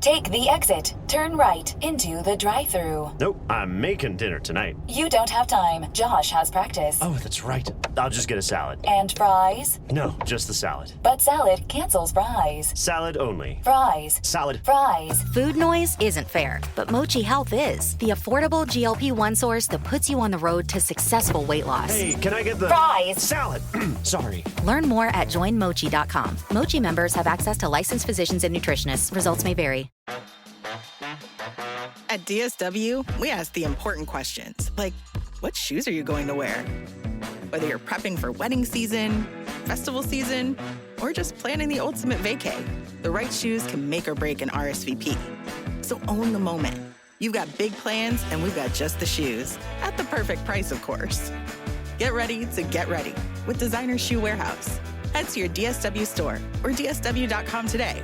Take the exit. Turn right into the drive-thru. Nope, I'm making dinner tonight. You don't have time. Josh has practice. Oh, that's right. I'll just get a salad. And fries? No, just the salad. But salad cancels fries. Salad only. Fries. Salad. Fries. Food noise isn't fair, but Mochi Health is. The affordable GLP-1 source that puts you on the road to successful weight loss. Hey, can I get the... Fries. Salad. Sorry. Learn more at joinmochi.com. Mochi members have access to licensed physicians and nutritionists. Results may vary. At DSW, we ask the important questions, like, what shoes are you going to wear? Whether you're prepping for wedding season, festival season, or just planning the ultimate vacay, the right shoes can make or break an RSVP. So own the moment. You've got big plans, and we've got just the shoes. At the perfect price, of course. Get ready to get ready with Designer Shoe Warehouse. Head to your DSW store or dsw.com today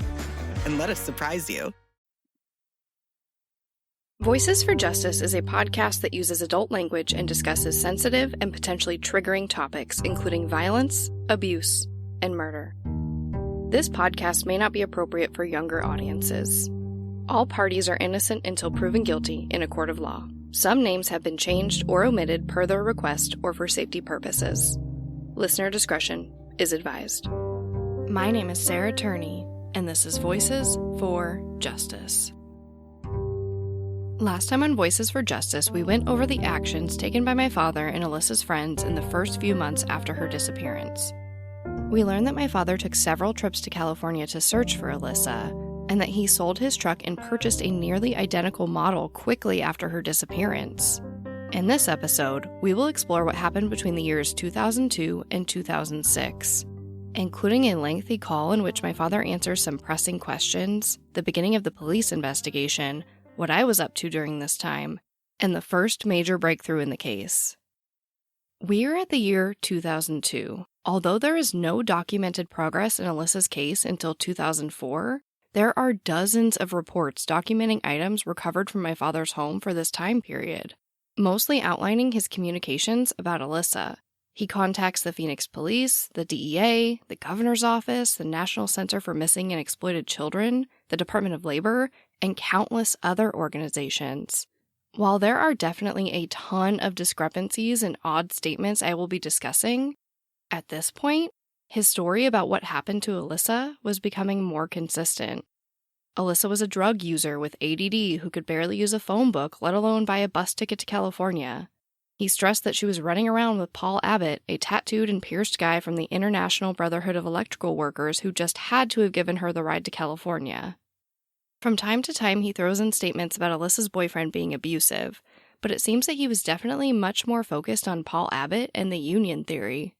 and let us surprise you. Voices for Justice is a podcast that uses adult language and discusses sensitive and potentially triggering topics, including violence, abuse, and murder. This podcast may not be appropriate for younger audiences. All parties are innocent until proven guilty in a court of law. Some names have been changed or omitted per their request or for safety purposes. Listener discretion is advised. My name is Sarah Turney, and this is Voices for Justice. Last time on Voices for Justice, we went over the actions taken by my father and Alyssa's friends in the first few months after her disappearance. We learned that my father took several trips to California to search for Alyssa, and that he sold his truck and purchased a nearly identical model quickly after her disappearance. In this episode, we will explore what happened between the years 2002 and 2006, including a lengthy call in which my father answers some pressing questions, the beginning of the police investigation, what I was up to during this time, and the first major breakthrough in the case. We are at the year 2002. Although there is no documented progress in Alyssa's case until 2004, there are dozens of reports documenting items recovered from my father's home for this time period, mostly outlining his communications about Alyssa. He contacts the Phoenix Police, the DEA, the Governor's Office, the National Center for Missing and Exploited Children, the Department of Labor, and countless other organizations. While there are definitely a ton of discrepancies and odd statements I will be discussing, at this point, his story about what happened to Alyssa was becoming more consistent. Alyssa was a drug user with ADD who could barely use a phone book, let alone buy a bus ticket to California. He stressed that she was running around with Paul Abbott, a tattooed and pierced guy from the International Brotherhood of Electrical Workers who just had to have given her the ride to California. From time to time, he throws in statements about Alyssa's boyfriend being abusive, but it seems that he was definitely much more focused on Paul Abbott and the union theory.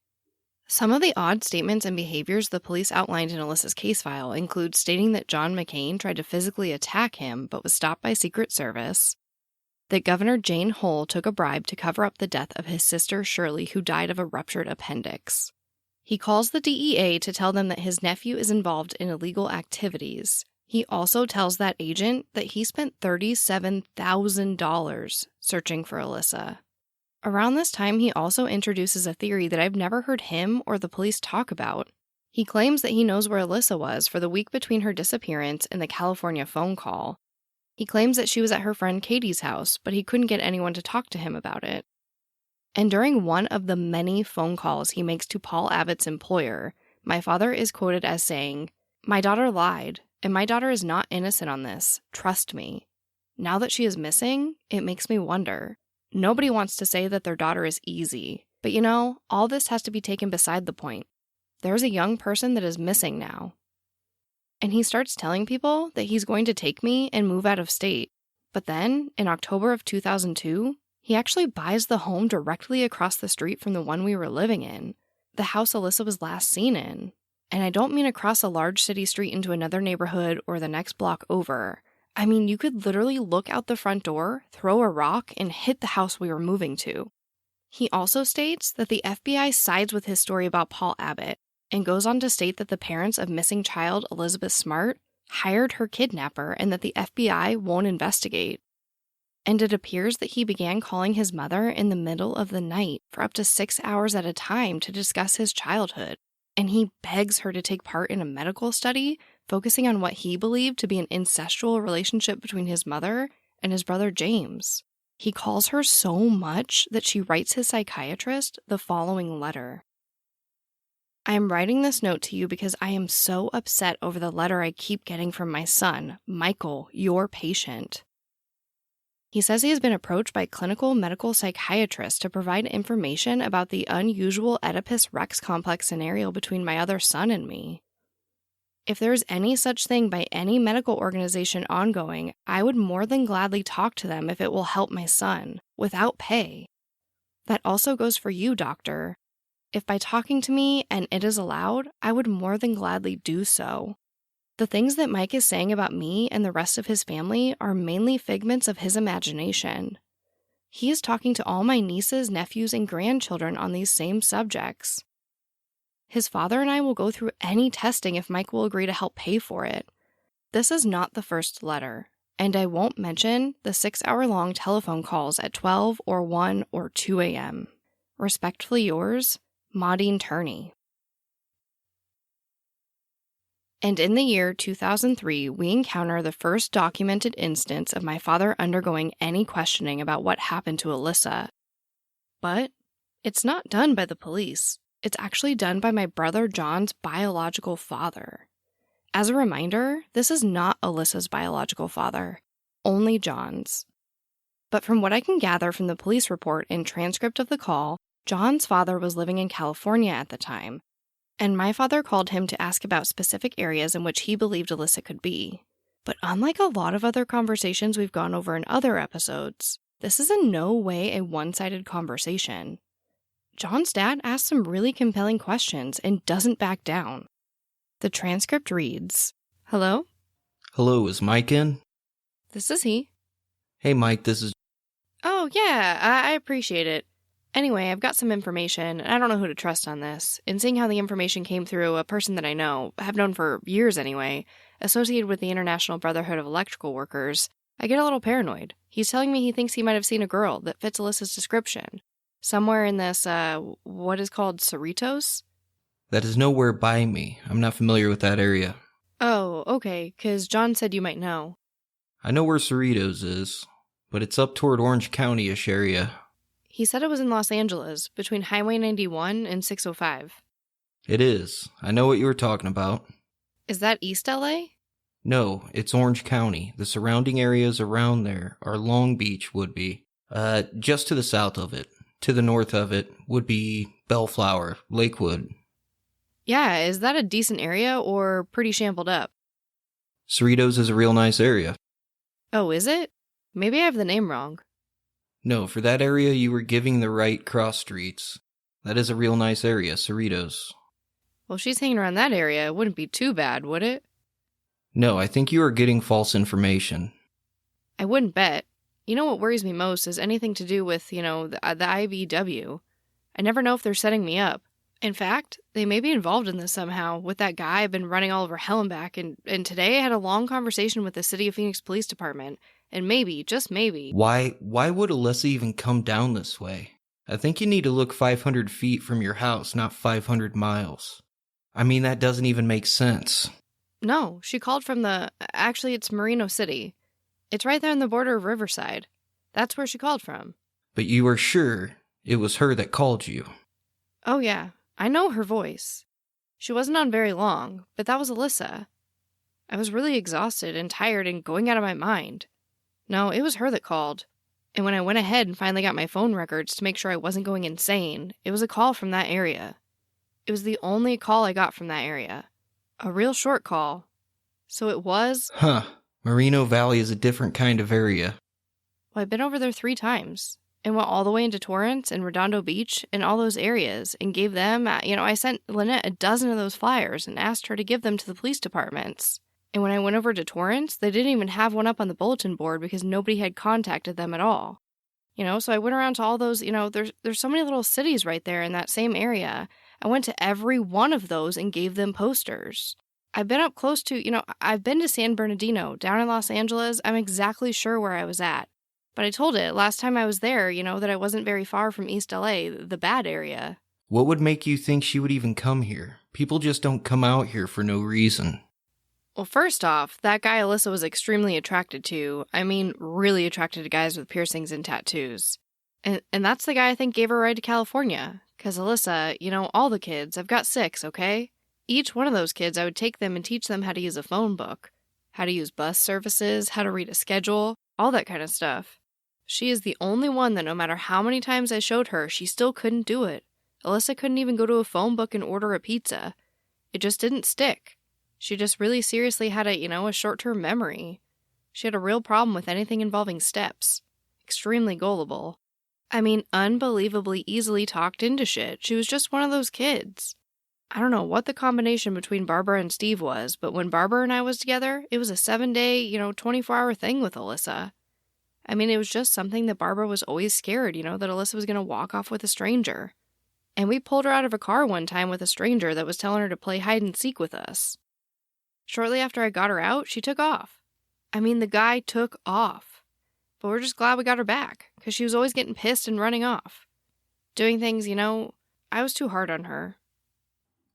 Some of the odd statements and behaviors the police outlined in Alyssa's case file include stating that John McCain tried to physically attack him but was stopped by Secret Service, that Governor Jane Hull took a bribe to cover up the death of his sister Shirley, who died of a ruptured appendix. He calls the DEA to tell them that his nephew is involved in illegal activities. He also tells that agent that he spent $37,000 searching for Alyssa. Around this time, he also introduces a theory that I've never heard him or the police talk about. He claims that he knows where Alyssa was for the week between her disappearance and the California phone call. He claims that she was at her friend Katie's house, but he couldn't get anyone to talk to him about it. And during one of the many phone calls he makes to Paul Abbott's employer, my father is quoted as saying, "My daughter lied, and my daughter is not innocent on this. Trust me. Now that she is missing, it makes me wonder. Nobody wants to say that their daughter is easy, but you know, all this has to be taken beside the point. There's a young person that is missing now." And he starts telling people that he's going to take me and move out of state. But then, in October of 2002, he actually buys the home directly across the street from the one we were living in, the house Alyssa was last seen in. And I don't mean across a large city street into another neighborhood or the next block over. I mean, you could literally look out the front door, throw a rock, and hit the house we were moving to. He also states that the FBI sides with his story about Paul Abbott, and goes on to state that the parents of missing child Elizabeth Smart hired her kidnapper and that the FBI won't investigate. And it appears that he began calling his mother in the middle of the night for up to 6 hours at a time to discuss his childhood, and he begs her to take part in a medical study focusing on what he believed to be an incestual relationship between his mother and his brother James. He calls her so much that she writes his psychiatrist the following letter. I am writing this note to you because I am so upset over the letter I keep getting from my son, Michael, your patient. He says he has been approached by clinical medical psychiatrists to provide information about the unusual Oedipus Rex complex scenario between my other son and me. If there is any such thing by any medical organization ongoing, I would more than gladly talk to them if it will help my son, without pay. That also goes for you, doctor. If by talking to me and it is allowed, I would more than gladly do so. The things that Mike is saying about me and the rest of his family are mainly figments of his imagination. He is talking to all my nieces, nephews, and grandchildren on these same subjects. His father and I will go through any testing if Mike will agree to help pay for it. This is not the first letter, and I won't mention the 6-hour-long telephone calls at 12 or 1 or 2 a.m. Respectfully yours, Maudine Turney. And in the year 2003, we encounter the first documented instance of my father undergoing any questioning about what happened to Alyssa. But it's not done by the police. It's actually done by my brother John's biological father. As a reminder, this is not Alyssa's biological father, only John's. But from what I can gather from the police report and transcript of the call, John's father was living in California at the time, and my father called him to ask about specific areas in which he believed Alyssa could be. But unlike a lot of other conversations we've gone over in other episodes, this is in no way a one-sided conversation. John's dad asks some really compelling questions and doesn't back down. The transcript reads, "Hello? Hello, is Mike in? This is he." Hey Mike, this is... "Oh, yeah, I appreciate it. Anyway, I've got some information, and I don't know who to trust on this. And seeing how the information came through a person that I know, have known for years anyway, associated with the International Brotherhood of Electrical Workers, I get a little paranoid. He's telling me he thinks he might have seen a girl that fits Alyssa's description. Somewhere in this, what is called Cerritos?" That is nowhere by me. I'm not familiar with that area. "Oh, okay, 'cause John said you might know." I know where Cerritos is, but it's up toward Orange County-ish area. He said it was in Los Angeles, between Highway 91 and 605. It is. I know what you were talking about. Is that East LA? No, it's Orange County. The surrounding areas around there are Long Beach would be. Just to the south of it. To the north of it would be Bellflower, Lakewood. Yeah, is that a decent area or pretty shambled up? Cerritos is a real nice area. Oh, is it? Maybe I have the name wrong. No, for that area you were giving the right cross streets. That is a real nice area, Cerritos. Well, if she's hanging around that area, it wouldn't be too bad, would it? No, I think you are getting false information. I wouldn't bet. You know what worries me most is anything to do with, the IBW. I never know if they're setting me up. In fact, they may be involved in this somehow with that guy I've been running all over hell and back, and today I had a long conversation with the City of Phoenix Police Department, and maybe, just maybe... Why would Alyssa even come down this way? I think you need to look 500 feet from your house, not 500 miles. I mean, that doesn't even make sense. No, she called from actually, it's Merino City. It's right there on the border of Riverside. That's where she called from. But you are sure it was her that called you? Oh yeah, I know her voice. She wasn't on very long, but that was Alyssa. I was really exhausted and tired and going out of my mind. No, it was her that called. And when I went ahead and finally got my phone records to make sure I wasn't going insane, it was a call from that area. It was the only call I got from that area. A real short call. So it was... Huh. Merino Valley is a different kind of area. Well, I've been over there 3 times. And went all the way into Torrance and Redondo Beach and all those areas and gave them, I sent Lynette a dozen of those flyers and asked her to give them to the police departments. And when I went over to Torrance, they didn't even have one up on the bulletin board because nobody had contacted them at all. So I went around to all those, there's so many little cities right there in that same area. I went to every one of those and gave them posters. I've been up close to, I've been to San Bernardino, down in Los Angeles. I'm exactly sure where I was at. But I told it last time I was there, that I wasn't very far from East LA, the bad area. What would make you think she would even come here? People just don't come out here for no reason. Well, first off, that guy Alyssa was extremely attracted to, really attracted to guys with piercings and tattoos. And that's the guy I think gave her a ride to California. Because Alyssa, all the kids, I've got 6, okay? Each one of those kids, I would take them and teach them how to use a phone book, how to use bus services, how to read a schedule, all that kind of stuff. She is the only one that no matter how many times I showed her, she still couldn't do it. Alyssa couldn't even go to a phone book and order a pizza. It just didn't stick. She just really seriously had a short-term memory. She had a real problem with anything involving steps. Extremely gullible. Unbelievably easily talked into shit. She was just one of those kids. I don't know what the combination between Barbara and Steve was, but when Barbara and I was together, it was a 7-day, 24-hour thing with Alyssa. It was just something that Barbara was always scared, that Alyssa was going to walk off with a stranger. And we pulled her out of a car one time with a stranger that was telling her to play hide and seek with us. Shortly after I got her out, she took off. The guy took off. But we're just glad we got her back, because she was always getting pissed and running off. Doing things, I was too hard on her.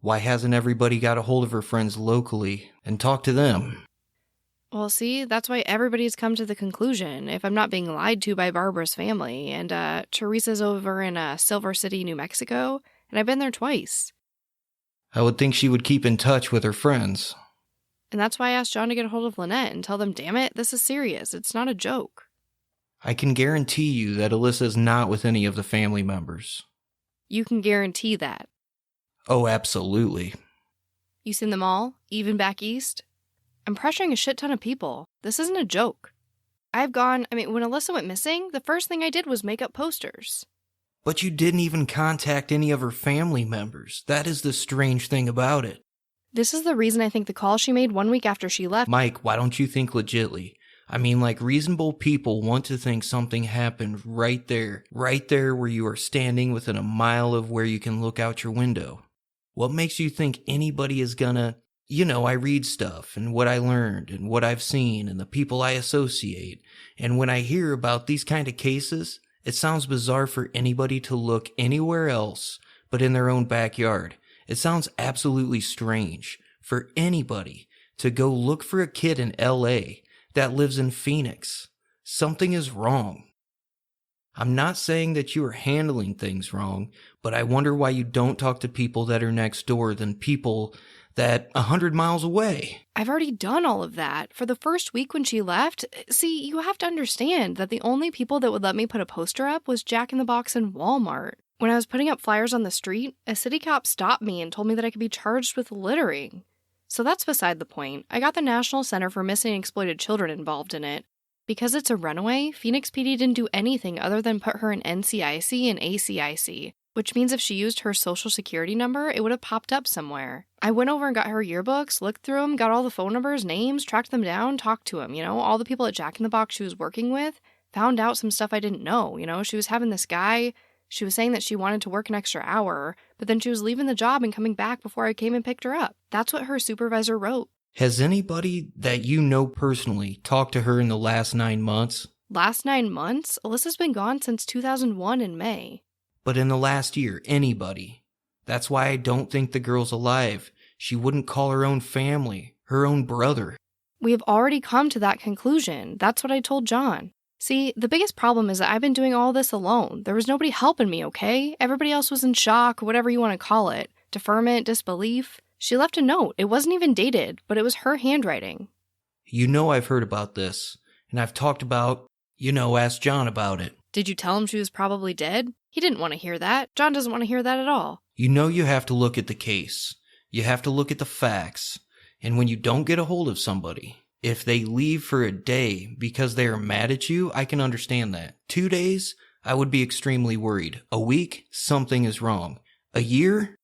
Why hasn't everybody got a hold of her friends locally and talked to them? Well, see, that's why everybody's come to the conclusion, if I'm not being lied to by Barbara's family, and Teresa's over in Silver City, New Mexico, and I've been there twice. I would think she would keep in touch with her friends. And that's why I asked John to get a hold of Lynette and tell them, damn it, this is serious. It's not a joke. I can guarantee you that Alyssa's not with any of the family members. You can guarantee that. Oh, absolutely. You seen them all, even back east? I'm pressuring a shit ton of people. This isn't a joke. When Alyssa went missing, the first thing I did was make up posters. But you didn't even contact any of her family members. That is the strange thing about it. This is the reason I think the call she made 1 week after she left. Mike, why don't you think legitly? Reasonable people want to think something happened right there where you are standing within a mile of where you can look out your window. What makes you think anybody is gonna, I read stuff and what I learned and what I've seen and the people I associate. And when I hear about these kind of cases, it sounds bizarre for anybody to look anywhere else but in their own backyard. It sounds absolutely strange for anybody to go look for a kid in LA that lives in Phoenix. Something is wrong. I'm not saying that you are handling things wrong, but I wonder why you don't talk to people that are next door than people that 100 miles away. I've already done all of that. For the first week when she left, see, you have to understand that the only people that would let me put a poster up was Jack in the Box and Walmart. When I was putting up flyers on the street, a city cop stopped me and told me that I could be charged with littering. So that's beside the point. I got the National Center for Missing and Exploited Children involved in it. Because it's a runaway, Phoenix PD didn't do anything other than put her in NCIC and ACIC, which means if she used her social security number, it would have popped up somewhere. I went over and got her yearbooks, looked through them, got all the phone numbers, names, tracked them down, talked to them, all the people at Jack in the Box she was working with, found out some stuff I didn't know, she was having this guy, she was saying that she wanted to work an extra hour, but then she was leaving the job and coming back before I came and picked her up. That's what her supervisor wrote. Has anybody that you know personally talked to her in the last 9 months? Last 9 months? Alyssa's been gone since 2001 in May. But in the last year, anybody. That's why I don't think the girl's alive. She wouldn't call her own family, her own brother. We have already come to that conclusion. That's what I told John. See, the biggest problem is that I've been doing all this alone. There was nobody helping me, okay? Everybody else was in shock, whatever you want to call it. Deferment, disbelief. She left a note. It wasn't even dated, but it was her handwriting. I've heard about this, and I've talked about, asked John about it. Did you tell him she was probably dead? He didn't want to hear that. John doesn't want to hear that at all. You have to look at the case. You have to look at the facts. And when you don't get a hold of somebody, if they leave for a day because they are mad at you, I can understand that. 2 days, I would be extremely worried. A week, something is wrong. A year?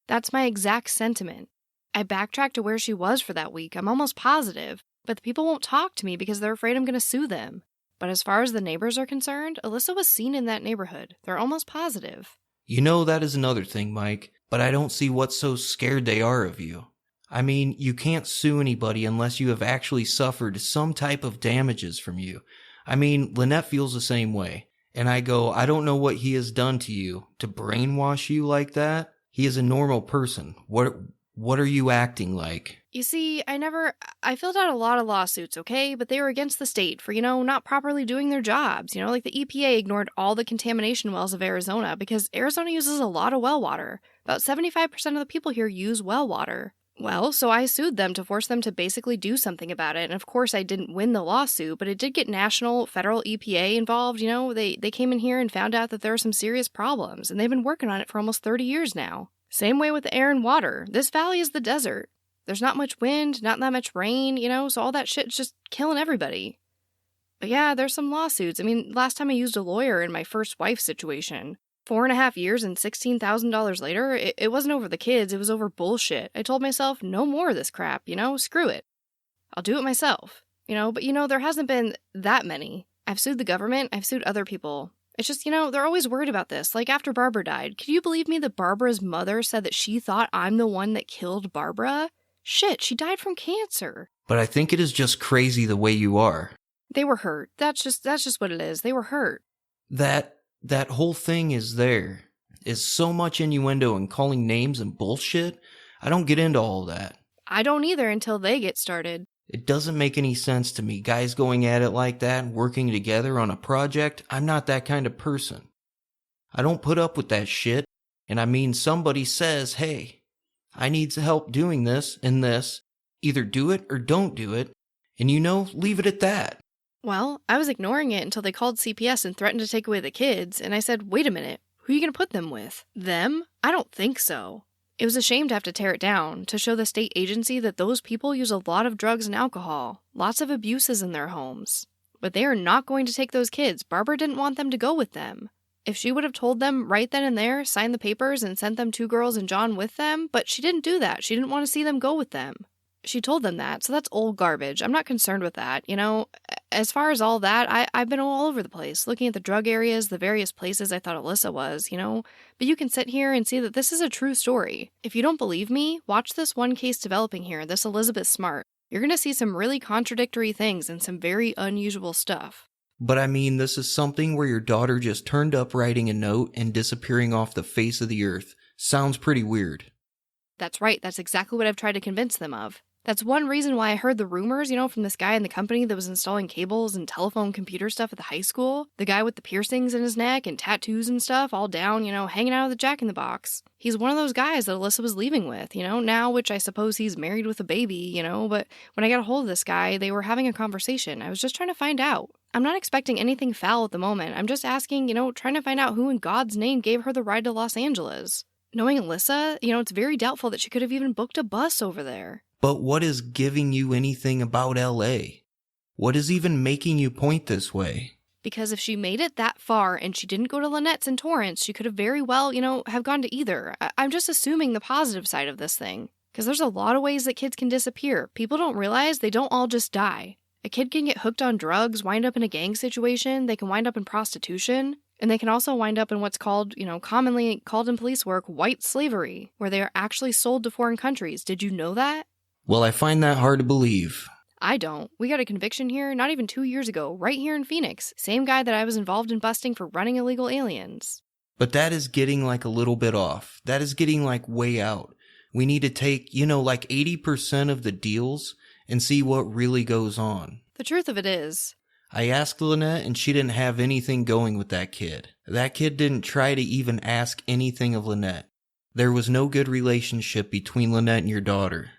That's my exact sentiment. I backtracked to where she was for that week. I'm almost positive. But the people won't talk to me because they're afraid I'm going to sue them. But as far as the neighbors are concerned, Alyssa was seen in that neighborhood. They're almost positive. That is another thing, Mike. But I don't see what's so scared they are of you. You can't sue anybody unless you have actually suffered some type of damages from you. Lynette feels the same way. And I don't know what he has done to you to brainwash you like that. He is a normal person. What What are you acting like? You see, I filled out a lot of lawsuits, okay? But they were against the state for, not properly doing their jobs. Like the EPA ignored all the contamination wells of Arizona because Arizona uses a lot of well water. About 75% of the people here use well water. Well, so I sued them to force them to basically do something about it. And of course, I didn't win the lawsuit, but it did get national, federal EPA involved. They came in here and found out that there are some serious problems, and they've been working on it for almost 30 years now. Same way with the air and water. This valley is the desert. There's not much wind, not that much rain, so all that shit's just killing everybody. But yeah, there's some lawsuits. Last time I used a lawyer in my first wife situation. 4.5 years and $16,000 later, it wasn't over the kids, it was over bullshit. I told myself, no more of this crap, screw it. I'll do it myself, but there hasn't been that many. I've sued the government, I've sued other people. It's just, they're always worried about this. Like after Barbara died, could you believe me that Barbara's mother said that she thought I'm the one that killed Barbara? Shit, she died from cancer. But I think it is just crazy the way you are. They were hurt. That's just what it is. They were hurt. That whole thing is so much innuendo and calling names and bullshit. I don't get into all that. I don't either until they get started. It doesn't make any sense to me, guys going at it like that and working together on a project. I'm not that kind of person. I don't put up with that shit. And somebody says, hey, I need help doing this and this. Either do it or don't do it. And leave it at that. Well, I was ignoring it until they called CPS and threatened to take away the kids. And I said, wait a minute, who are you going to put them with? Them? I don't think so. It was a shame to have to tear it down, to show the state agency that those people use a lot of drugs and alcohol, lots of abuses in their homes. But they are not going to take those kids. Barbara didn't want them to go with them. If she would have told them right then and there, signed the papers and sent them 2 girls and John with them, but she didn't do that. She didn't want to see them go with them. She told them that, so that's old garbage. I'm not concerned with that, As far as all that, I've been all over the place, looking at the drug areas, the various places I thought Alyssa was, But you can sit here and see that this is a true story. If you don't believe me, watch this one case developing here, this Elizabeth Smart. You're going to see some really contradictory things and some very unusual stuff. But this is something where your daughter just turned up writing a note and disappearing off the face of the earth. Sounds pretty weird. That's right, that's exactly what I've tried to convince them of. That's one reason why I heard the rumors, from this guy in the company that was installing cables and telephone computer stuff at the high school. The guy with the piercings in his neck and tattoos and stuff, all down, hanging out of the Jack-in-the-Box. He's one of those guys that Alyssa was leaving with, now, which I suppose he's married with a baby, but when I got a hold of this guy, they were having a conversation. I was just trying to find out. I'm not expecting anything foul at the moment. I'm just asking, trying to find out who in God's name gave her the ride to Los Angeles. Knowing Alyssa, it's very doubtful that she could have even booked a bus over there. But what is giving you anything about LA? What is even making you point this way? Because if she made it that far and she didn't go to Lynette's in Torrance, she could have very well, have gone to either. I'm just assuming the positive side of this thing. Because there's a lot of ways that kids can disappear. People don't realize they don't all just die. A kid can get hooked on drugs, wind up in a gang situation, they can wind up in prostitution, and they can also wind up in what's called, commonly called in police work, white slavery, where they are actually sold to foreign countries. Did you know that? Well, I find that hard to believe. I don't. We got a conviction here not even 2 years ago, right here in Phoenix. Same guy that I was involved in busting for running illegal aliens. But that is getting a little bit off. That is getting way out. We need to take, 80% of the deals and see what really goes on. The truth of it is, I asked Lynette and she didn't have anything going with that kid. That kid didn't try to even ask anything of Lynette. There was no good relationship between Lynette and your daughter.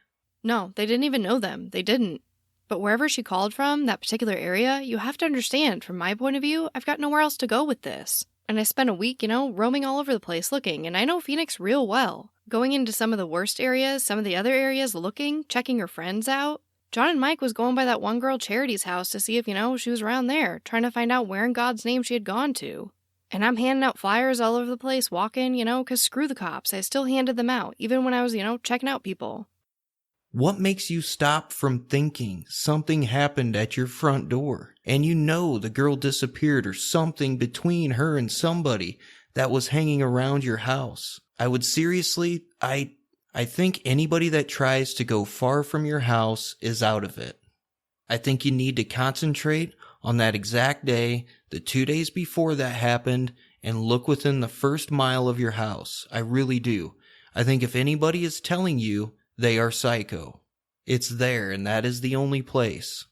No, they didn't even know them. They didn't. But wherever she called from, that particular area, you have to understand, from my point of view, I've got nowhere else to go with this. And I spent a week, roaming all over the place looking, and I know Phoenix real well. Going into some of the worst areas, some of the other areas looking, checking her friends out. John and Mike was going by that one girl Charity's house to see if, she was around there, trying to find out where in God's name she had gone to. And I'm handing out flyers all over the place, walking, 'cause screw the cops. I still handed them out, even when I was, checking out people. What makes you stop from thinking something happened at your front door and the girl disappeared or something between her and somebody that was hanging around your house? I would seriously, I think anybody that tries to go far from your house is out of it. I think you need to concentrate on that exact day, the 2 days before that happened, and look within the first mile of your house. I really do. I think if anybody is telling you They are psycho. It's there, and that is the only place.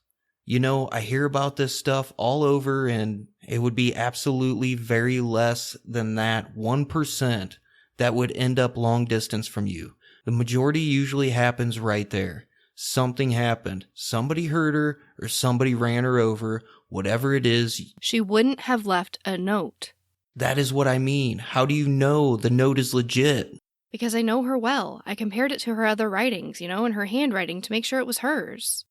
You know, I hear about this stuff all over, and it would be absolutely very less than that 1% that would end up long distance from you. The majority usually happens right there. Something happened. Somebody hurt her, or somebody ran her over, whatever it is. She wouldn't have left a note. That is what I mean. How do you know the note is legit? Because I know her well. I compared it to her other writings, and her handwriting to make sure it was hers.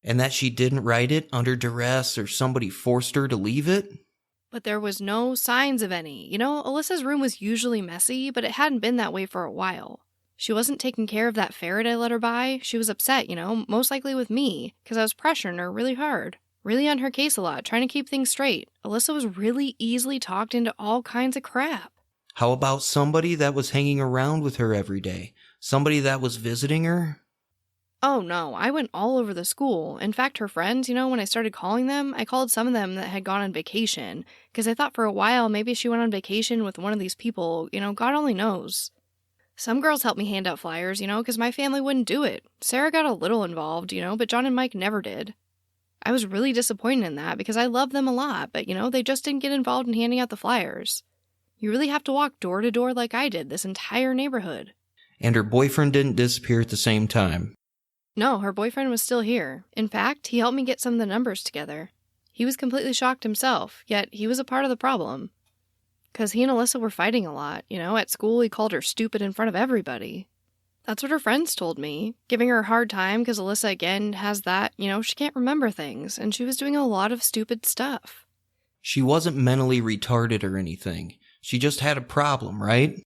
And that she didn't write it under duress or somebody forced her to leave it? But there was no signs of any. Alyssa's room was usually messy, but it hadn't been that way for a while. She wasn't taking care of that ferret I let her buy. She was upset, most likely with me, because I was pressuring her really hard. Really on her case a lot, trying to keep things straight. Alyssa was really easily talked into all kinds of crap. How about somebody that was hanging around with her every day? Somebody that was visiting her? Oh no, I went all over the school. In fact, her friends, when I started calling them, I called some of them that had gone on vacation, because I thought for a while maybe she went on vacation with one of these people, God only knows. Some girls helped me hand out flyers, because my family wouldn't do it. Sarah got a little involved, but John and Mike never did. I was really disappointed in that because I love them a lot, but, they just didn't get involved in handing out the flyers. You really have to walk door to door like I did, this entire neighborhood. And her boyfriend didn't disappear at the same time. No, her boyfriend was still here. In fact, he helped me get some of the numbers together. He was completely shocked himself, yet he was a part of the problem. Because he and Alyssa were fighting a lot, at school he called her stupid in front of everybody. That's what her friends told me, giving her a hard time because Alyssa again has that, she can't remember things, and she was doing a lot of stupid stuff. She wasn't mentally retarded or anything. She just had a problem, right?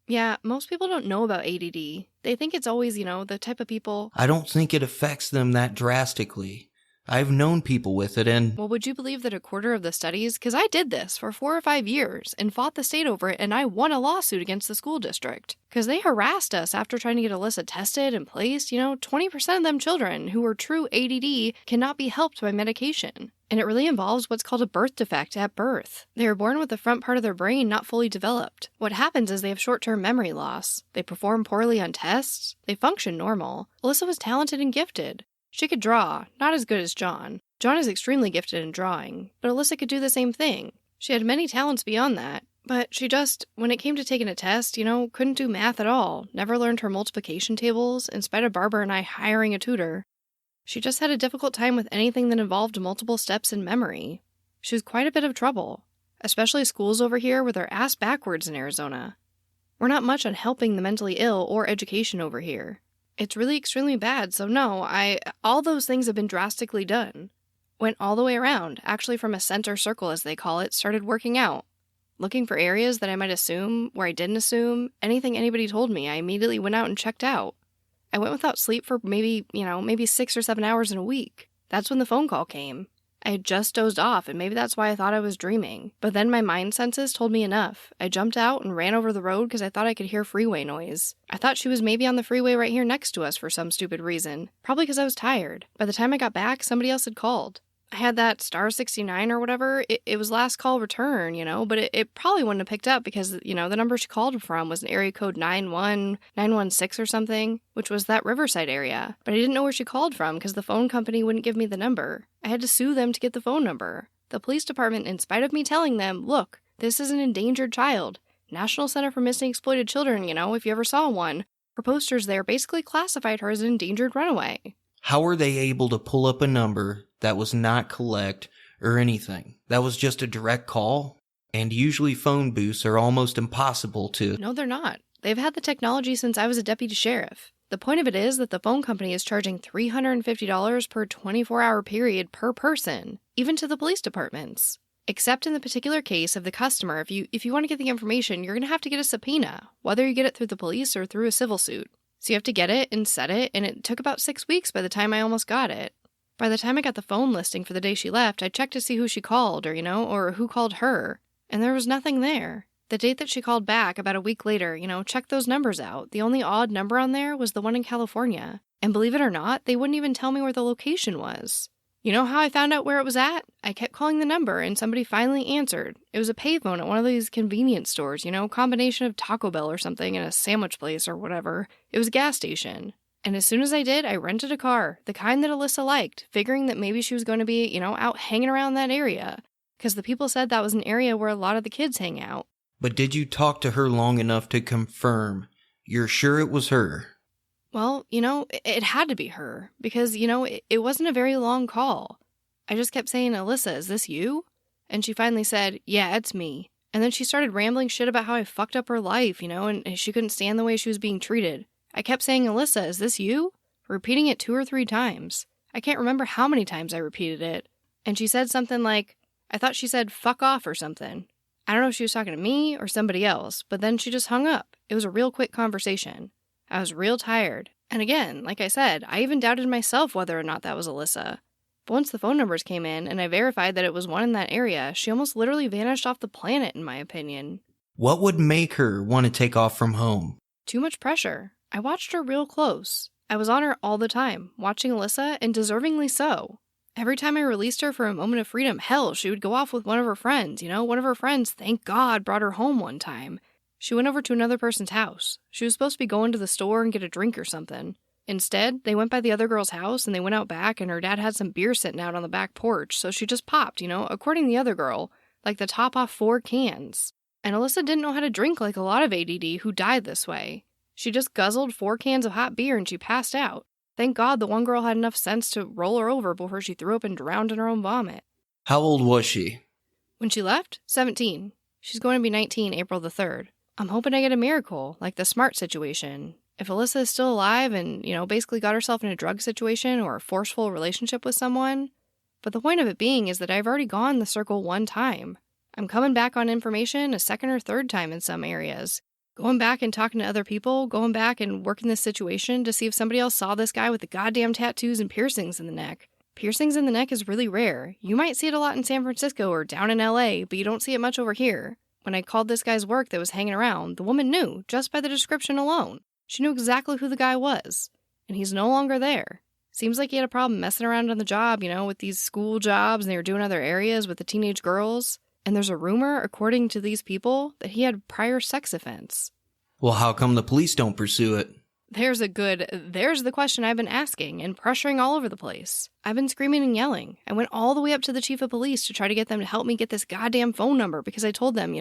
Yeah, most people don't know about ADD. They think it's always, the type of people... I don't think it affects them that drastically. I've known people with it and... Well, would you believe that a quarter of the studies... Because I did this for 4 or 5 years and fought the state over it, and I won a lawsuit against the school district. Because they harassed us after trying to get Alyssa tested and placed. 20% of them children who are true ADD cannot be helped by medication. And it really involves what's called a birth defect at birth. They are born with the front part of their brain not fully developed. What happens is they have short-term memory loss. They perform poorly on tests. They function normal. Alyssa was talented and gifted. She could draw, not as good as John. John is extremely gifted in drawing, but Alyssa could do the same thing. She had many talents beyond that, but she just, when it came to taking a test, couldn't do math at all, never learned her multiplication tables, in spite of Barbara and I hiring a tutor. She just had a difficult time with anything that involved multiple steps in memory. She was quite a bit of trouble, especially schools over here where they're ass backwards in Arizona. We're not much on helping the mentally ill or education over here. It's really extremely bad, so no, all those things have been drastically done. Went all the way around, actually from a center circle as they call it, started working out. Looking for areas that I might assume, where I didn't assume, anything anybody told me, I immediately went out and checked out. I went without sleep for maybe 6 or 7 hours in a week. That's when the phone call came. I had just dozed off, and maybe that's why I thought I was dreaming. But then my mind senses told me enough. I jumped out and ran over the road because I thought I could hear freeway noise. I thought she was maybe on the freeway right here next to us for some stupid reason. Probably because I was tired. By the time I got back, somebody else had called. I had that star 69 or whatever. It was last call return, but it probably wouldn't have picked up because, the number she called from was an area code 916 or something, which was that Riverside area. But I didn't know where she called from because the phone company wouldn't give me the number. I had to sue them to get the phone number. The police department, in spite of me telling them, look, this is an endangered child. National Center for Missing Exploited Children, if you ever saw one, her posters there basically classified her as an endangered runaway. How were they able to pull up a number that was not collect or anything? That was just a direct call? And usually phone booths are almost impossible to... No, they're not. They've had the technology since I was a deputy sheriff. The point of it is that the phone company is charging $350 per 24-hour period per person, even to the police departments. Except in the particular case of the customer, if you want to get the information, you're going to have to get a subpoena, whether you get it through the police or through a civil suit. So you have to get it and set it, and it took about 6 weeks by the time I almost got it. By the time I got the phone listing for the day she left, I checked to see who she called or who called her, and there was nothing there. The date that she called back about a week later, checked those numbers out. The only odd number on there was the one in California. And believe it or not, they wouldn't even tell me where the location was. You know how I found out where it was at? I kept calling the number and somebody finally answered. It was a payphone at one of these convenience stores, combination of Taco Bell or something and a sandwich place or whatever. It was a gas station. And as soon as I did, I rented a car, the kind that Alyssa liked, figuring that maybe she was going to be, out hanging around that area. Because the people said that was an area where a lot of the kids hang out. But did you talk to her long enough to confirm you're sure it was her? Well, it had to be her. Because, it wasn't a very long call. I just kept saying, Alyssa, is this you? And she finally said, yeah, it's me. And then she started rambling shit about how I fucked up her life, and she couldn't stand the way she was being treated. I kept saying, Alyssa, is this you? Repeating it 2 or 3 times. I can't remember how many times I repeated it. And she said something like, I thought she said fuck off or something. I don't know if she was talking to me or somebody else, but then she just hung up. It was a real quick conversation. I was real tired. And again, like I said, I even doubted myself whether or not that was Alyssa. But once the phone numbers came in and I verified that it was one in that area, she almost literally vanished off the planet, in my opinion. What would make her want to take off from home? Too much pressure. I watched her real close. I was on her all the time, watching Alyssa, and deservingly so. Every time I released her for a moment of freedom, hell, she would go off with one of her friends, One of her friends, thank God, brought her home one time. She went over to another person's house. She was supposed to be going to the store and get a drink or something. Instead, they went by the other girl's house and they went out back and her dad had some beer sitting out on the back porch, so she just popped, according to the other girl, like the top off 4 cans. And Alyssa didn't know how to drink like a lot of ADD who died this way. She just guzzled 4 cans of hot beer and she passed out. Thank God the one girl had enough sense to roll her over before she threw up and drowned in her own vomit. How old was she? When she left? 17. She's going to be 19 April the 3rd. I'm hoping I get a miracle, like the Smart situation. If Alyssa is still alive and, basically got herself in a drug situation or a forceful relationship with someone. But the point of it being is that I've already gone the circle 1 time. I'm coming back on information a 2nd or 3rd time in some areas. Going back and talking to other people, going back and working this situation to see if somebody else saw this guy with the goddamn tattoos and piercings in the neck. Piercings in the neck is really rare. You might see it a lot in San Francisco or down in LA, but you don't see it much over here. When I called this guy's work that was hanging around, the woman knew, just by the description alone. She knew exactly who the guy was. And he's no longer there. Seems like he had a problem messing around on the job, with these school jobs, and they were doing other areas with the teenage girls. And there's a rumor, according to these people, that he had prior sex offense. Well, how come the police don't pursue it? There's the question I've been asking and pressuring all over the place. I've been screaming and yelling. I went all the way up to the chief of police to try to get them to help me get this goddamn phone number because I told them,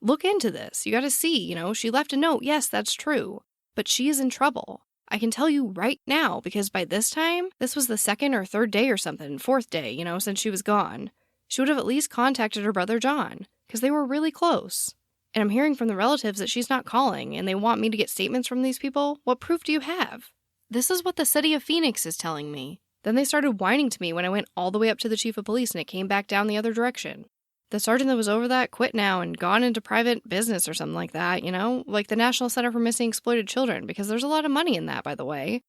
look into this. You gotta see, she left a note. Yes, that's true. But she is in trouble. I can tell you right now because by this time, this was the 2nd or 3rd day or something, 4th day, since she was gone. She would have at least contacted her brother John, because they were really close. And I'm hearing from the relatives that she's not calling, and they want me to get statements from these people. What proof do you have? This is what the city of Phoenix is telling me. Then they started whining to me when I went all the way up to the chief of police, and it came back down the other direction. The sergeant that was over that quit now and gone into private business or something like that, like the National Center for Missing Exploited Children, because there's a lot of money in that, by the way.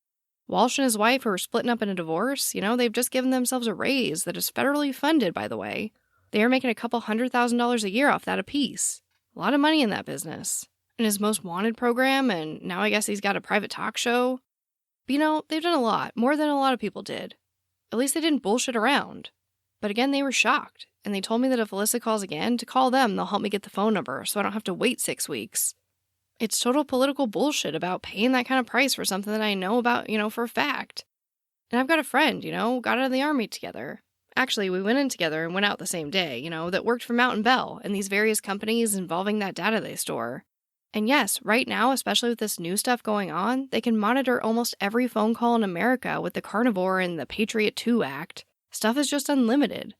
Walsh and his wife, who are splitting up in a divorce, they've just given themselves a raise that is federally funded, by the way. They are making a couple $100,000 a year off that apiece. A lot of money in that business. And his most wanted program, and now I guess he's got a private talk show. But they've done a lot, more than a lot of people did. At least they didn't bullshit around. But again, they were shocked, and they told me that if Alyssa calls again, to call them, they'll help me get the phone number, so I don't have to wait 6 weeks. It's total political bullshit about paying that kind of price for something that I know about, for a fact. And I've got a friend, got out of the army together. Actually, we went in together and went out the same day, that worked for Mountain Bell and these various companies involving that data they store. And yes, right now, especially with this new stuff going on, they can monitor almost every phone call in America with the Carnivore and the Patriot 2 Act. Stuff is just unlimited.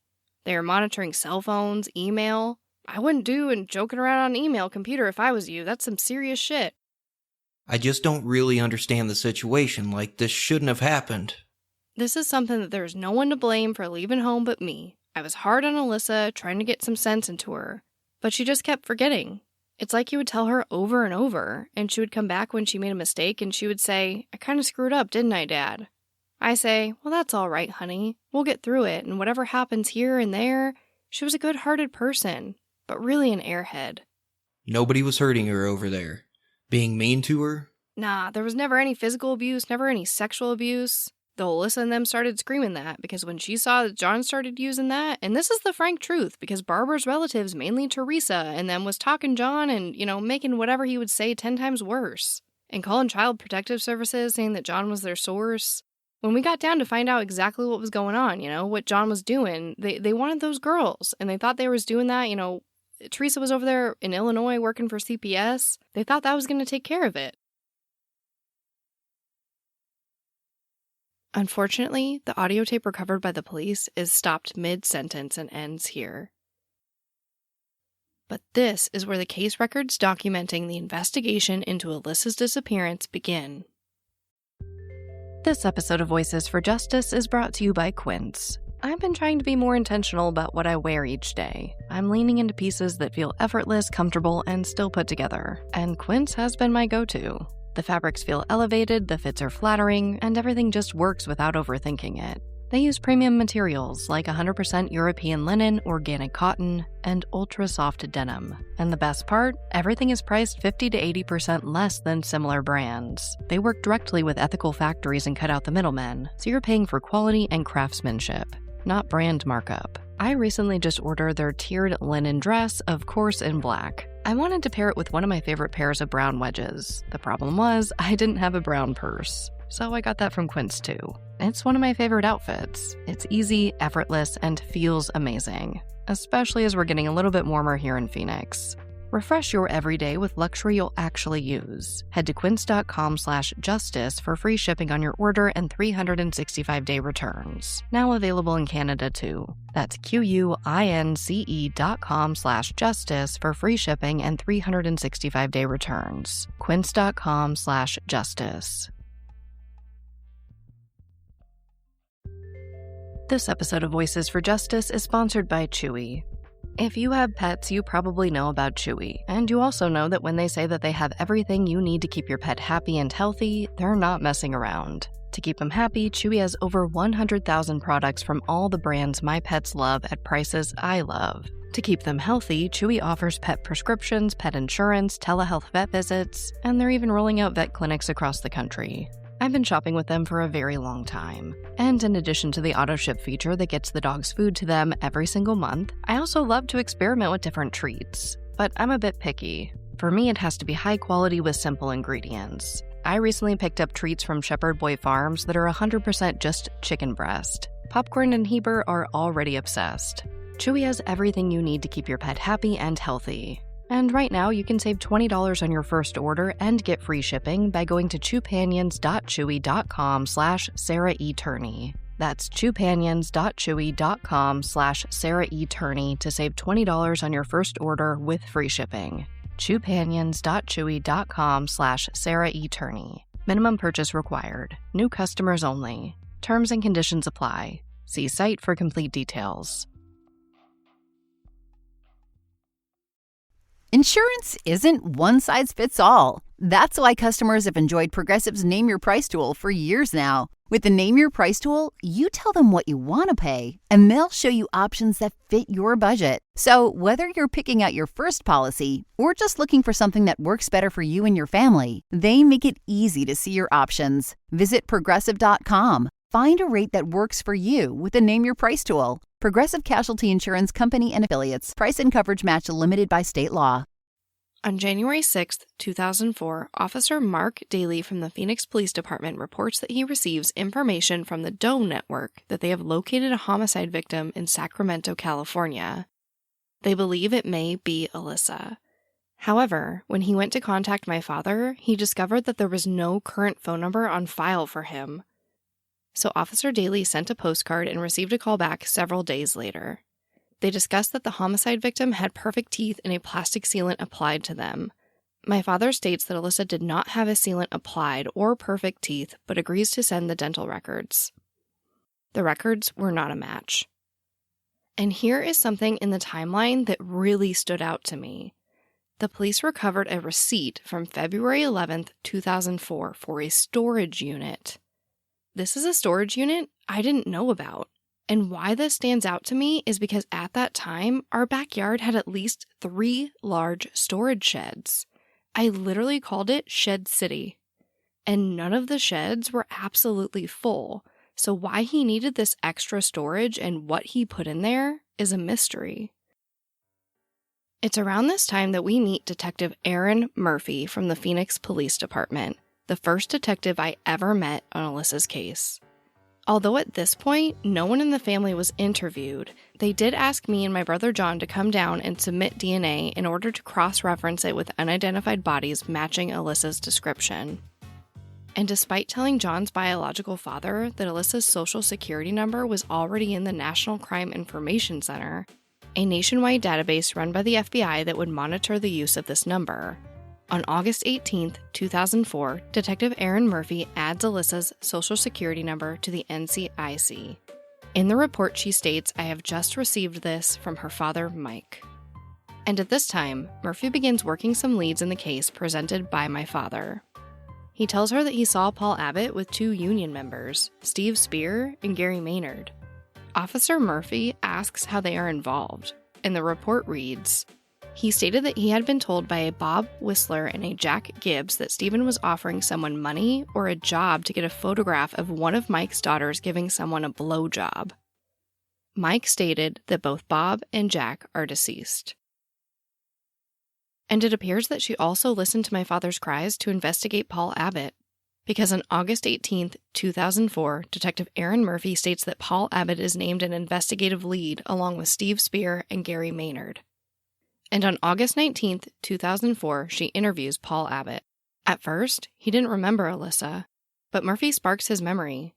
They are monitoring cell phones, email. I wouldn't do and joking around on email computer if I was you. That's some serious shit. I just don't really understand the situation. Like, this shouldn't have happened. This is something that there's no one to blame for leaving home but me. I was hard on Alyssa, trying to get some sense into her. But she just kept forgetting. It's like you would tell her over and over, and she would come back when she made a mistake and she would say, I kind of screwed up, didn't I, Dad? I say, well, that's all right, honey. We'll get through it, and whatever happens here and there, she was a good-hearted person, but really an airhead. Nobody was hurting her over there. Being mean to her? Nah, there was never any physical abuse, never any sexual abuse. Though Alyssa and them started screaming that, because when she saw that John started using that, and this is the frank truth, because Barbara's relatives, mainly Teresa, and them was talking John and, making whatever he would say 10 times worse. and calling Child Protective Services saying that John was their source. When we got down to find out exactly what was going on, what John was doing, they wanted those girls, and they thought they was doing that, Teresa was over there in Illinois working for CPS. They thought that was going to take care of it. Unfortunately, the audio tape recovered by the police is stopped mid-sentence and ends here. But this is where the case records documenting the investigation into Alyssa's disappearance begin. This episode of Voices for Justice is brought to you by Quince. I've been trying to be more intentional about what I wear each day. I'm leaning into pieces that feel effortless, comfortable, and still put together, and Quince has been my go-to. The fabrics feel elevated, the fits are flattering, and everything just works without overthinking it. They use premium materials like 100% European linen, organic cotton, and ultra-soft denim. And the best part? Everything is priced 50 to 80% less than similar brands. They work directly with ethical factories and cut out the middlemen, so you're paying for quality and craftsmanship, not brand markup. I recently just ordered their tiered linen dress, of course in black. I wanted to pair it with one of my favorite pairs of brown wedges. The problem was, I didn't have a brown purse. So I got that from Quince too. It's one of my favorite outfits. It's easy, effortless, and feels amazing, especially as we're getting a little bit warmer here in Phoenix. Refresh your everyday with luxury you'll actually use. Head to quince.com/justice for free shipping on your order and 365-day returns. Now available in Canada too. That's QUINCE.com/justice for free shipping and 365-day returns. Quince.com/justice. This episode of Voices for Justice is sponsored by Chewy. If you have pets, you probably know about Chewy, and you also know that when they say that they have everything you need to keep your pet happy and healthy, they're not messing around. To keep them happy, Chewy has over 100,000 products from all the brands my pets love at prices I love. To keep them healthy, Chewy offers pet prescriptions, pet insurance, telehealth vet visits, and they're even rolling out vet clinics across the country. I've been shopping with them for a very long time. And in addition to the auto-ship feature that gets the dog's food to them every single month, I also love to experiment with different treats. But I'm a bit picky. For me, it has to be high quality with simple ingredients. I recently picked up treats from Shepherd Boy Farms that are 100% just chicken breast. Popcorn and Heber are already obsessed. Chewy has everything you need to keep your pet happy and healthy. And right now, you can save $20 on your first order and get free shipping by going to chewpanions.chewy.com/Sarah E. Turney. That's chewpanions.chewy.com/Sarah E. Turney to save $20 on your first order with free shipping. chewpanions.chewy.com/Sarah E. Turney. Minimum purchase required. New customers only. Terms and conditions apply. See site for complete details. Insurance isn't one size fits all. That's why customers have enjoyed Progressive's Name Your Price tool for years now. With the Name Your Price tool, you tell them what you want to pay, and they'll show you options that fit your budget. So whether you're picking out your first policy or just looking for something that works better for you and your family, they make it easy to see your options. Visit Progressive.com. Find a rate that works for you with the Name Your Price tool. Progressive Casualty Insurance Company and Affiliates. Price and coverage match limited by state law. On January 6, 2004, Officer Mark Daly from the Phoenix Police Department reports that he receives information from the Dome Network that they have located a homicide victim in Sacramento, California. They believe it may be Alyssa. However, when he went to contact my father, he discovered that there was no current phone number on file for him. So Officer Daly sent a postcard and received a call back several days later. They discussed that the homicide victim had perfect teeth and a plastic sealant applied to them. My father states that Alyssa did not have a sealant applied or perfect teeth, but agrees to send the dental records. The records were not a match. And here is something in the timeline that really stood out to me. The police recovered a receipt from February 11th, 2004 for a storage unit. This is a storage unit I didn't know about. And why this stands out to me is because at that time, our backyard had at least 3 large storage sheds. I literally called it Shed City. And none of the sheds were absolutely full. So why he needed this extra storage and what he put in there is a mystery. It's around this time that we meet Detective Aaron Murphy from the Phoenix Police Department, the first detective I ever met on Alyssa's case. Although at this point, no one in the family was interviewed, they did ask me and my brother John to come down and submit DNA in order to cross-reference it with unidentified bodies matching Alyssa's description. And despite telling John's biological father that Alyssa's social security number was already in the National Crime Information Center, a nationwide database run by the FBI that would monitor the use of this number, on August 18, 2004, Detective Aaron Murphy adds Alyssa's social security number to the NCIC. In the report, she states, "I have just received this from her father, Mike." And at this time, Murphy begins working some leads in the case presented by my father. He tells her that he saw Paul Abbott with 2 union members, Steve Spear and Gary Maynard. Officer Murphy asks how they are involved, and the report reads, he stated that he had been told by a Bob Whistler and a Jack Gibbs that Stephen was offering someone money or a job to get a photograph of one of Mike's daughters giving someone a blowjob. Mike stated that both Bob and Jack are deceased. And it appears that she also listened to my father's cries to investigate Paul Abbott, because on August 18, 2004, Detective Aaron Murphy states that Paul Abbott is named an investigative lead along with Steve Spear and Gary Maynard. And on August 19, 2004, she interviews Paul Abbott. At first, he didn't remember Alyssa, but Murphy sparks his memory.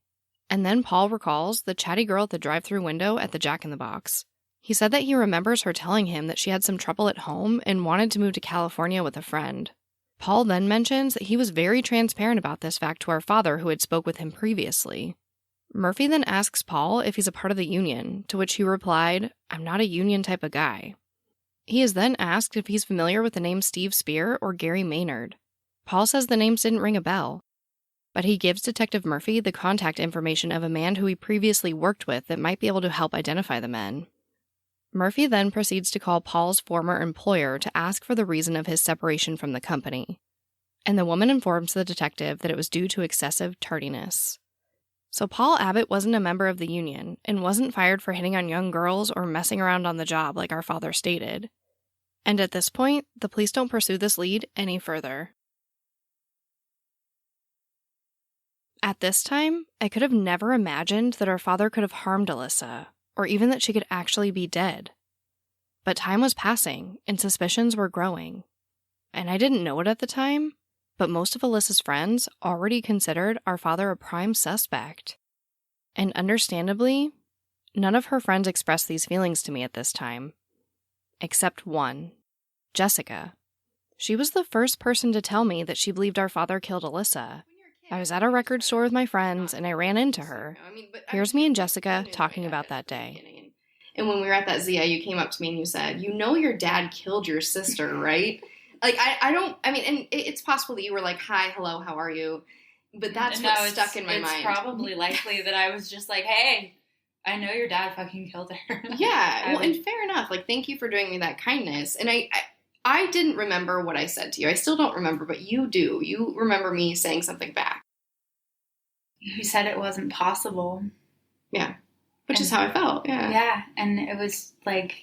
And then Paul recalls the chatty girl at the drive-thru window at the Jack in the Box. He said that he remembers her telling him that she had some trouble at home and wanted to move to California with a friend. Paul then mentions that he was very transparent about this fact to our father who had spoke with him previously. Murphy then asks Paul if he's a part of the union, to which he replied, "I'm not a union type of guy." He is then asked if he's familiar with the name Steve Spear or Gary Maynard. Paul says the names didn't ring a bell, but he gives Detective Murphy the contact information of a man who he previously worked with that might be able to help identify the men. Murphy then proceeds to call Paul's former employer to ask for the reason of his separation from the company, and the woman informs the detective that it was due to excessive tardiness. So Paul Abbott wasn't a member of the union and wasn't fired for hitting on young girls or messing around on the job like our father stated. And at this point, the police don't pursue this lead any further. At this time, I could have never imagined that our father could have harmed Alyssa, or even that she could actually be dead. But time was passing, and suspicions were growing. And I didn't know it at the time, but most of Alyssa's friends already considered our father a prime suspect. And understandably, none of her friends expressed these feelings to me at this time. Except one, Jessica. She was the first person to tell me that she believed our father killed Alyssa. I was at a record store with my friends, and I ran into her. Here's me and Jessica talking about that day. And when we were at that Zia, you came up to me and you said, "You know your dad killed your sister, right?" Like, and it's possible that you were like, "Hi, hello, how are you?" But that's what stuck in my mind. It's probably likely that I was just like, "Hey, I know your dad fucking killed her." Yeah, well, and fair enough. Like, thank you for doing me that kindness. And I didn't remember what I said to you. I still don't remember, but you do. You remember me saying something back. You said it wasn't possible. Yeah, which is how I felt. Yeah. Yeah, and it was like,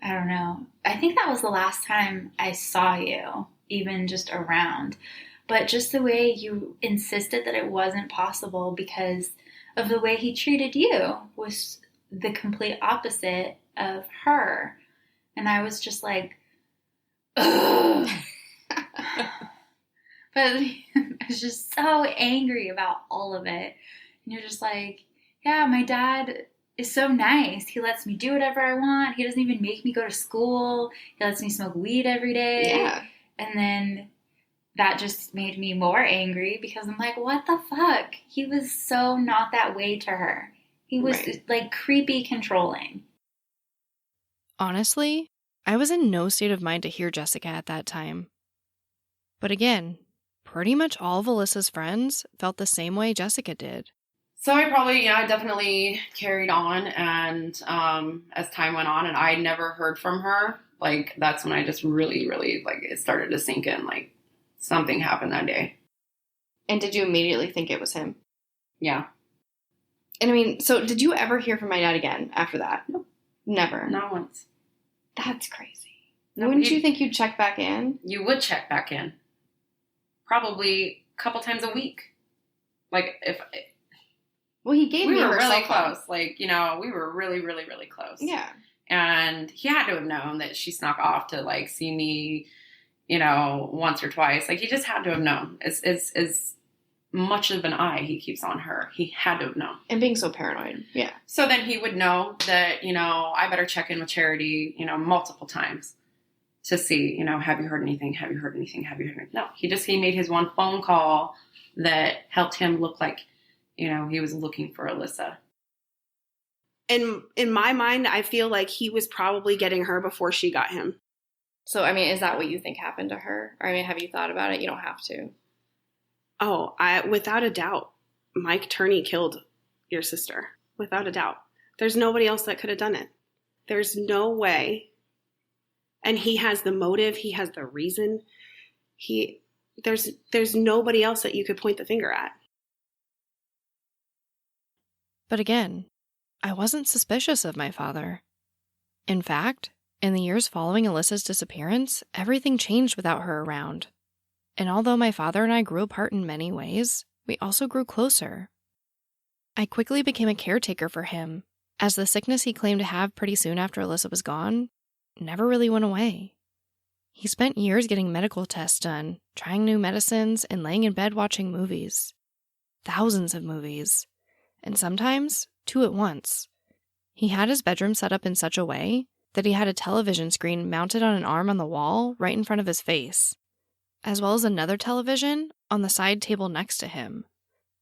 I don't know. I think that was the last time I saw you, even just around. But just the way you insisted that it wasn't possible because of the way he treated you was the complete opposite of her. And I was just like, ugh. But I was just so angry about all of it. And you're just like, yeah, my dad is so nice. He lets me do whatever I want. He doesn't even make me go to school. He lets me smoke weed every day. Yeah. And then that just made me more angry because I'm like, what the fuck? He was so not that way to her. He was like creepy controlling. Honestly, I was in no state of mind to hear Jessica at that time. But again, pretty much all of Alyssa's friends felt the same way Jessica did. So I definitely carried on, and as time went on and I never heard from her, like, that's when I just really, really, like, it started to sink in, like, something happened that day. And did you immediately think it was him? Yeah. And I mean, so did you ever hear from my dad again after that? Nope. Never? Not once. That's crazy. Wouldn't you think you'd check back in? You would check back in. Probably a couple times a week. Like, if... Well, he gave me we were her really cell phone. close. Like, you know, we were really, really, really close. Yeah. And he had to have known that she snuck off to, like, see me, you know, once or twice. Like, he just had to have known. As much of an eye he keeps on her. He had to have known. And being so paranoid. Yeah. So then he would know that, you know, I better check in with Charity, you know, multiple times to see, you know, have you heard anything? Have you heard anything? Have you heard anything? No, he made his one phone call that helped him look like, you know, he was looking for Alyssa. And in my mind, I feel like he was probably getting her before she got him. So, I mean, is that what you think happened to her? Or, I mean, have you thought about it? You don't have to. Oh, without a doubt, Mike Turney killed your sister. Without a doubt. There's nobody else that could have done it. There's no way. And he has the motive. He has the reason. There's nobody else that you could point the finger at. But again, I wasn't suspicious of my father. In fact, in the years following Alyssa's disappearance, everything changed without her around. And although my father and I grew apart in many ways, we also grew closer. I quickly became a caretaker for him, as the sickness he claimed to have pretty soon after Alyssa was gone never really went away. He spent years getting medical tests done, trying new medicines, and laying in bed watching movies. Thousands of movies. And sometimes 2 at once. He had his bedroom set up in such a way that he had a television screen mounted on an arm on the wall right in front of his face, as well as another television on the side table next to him.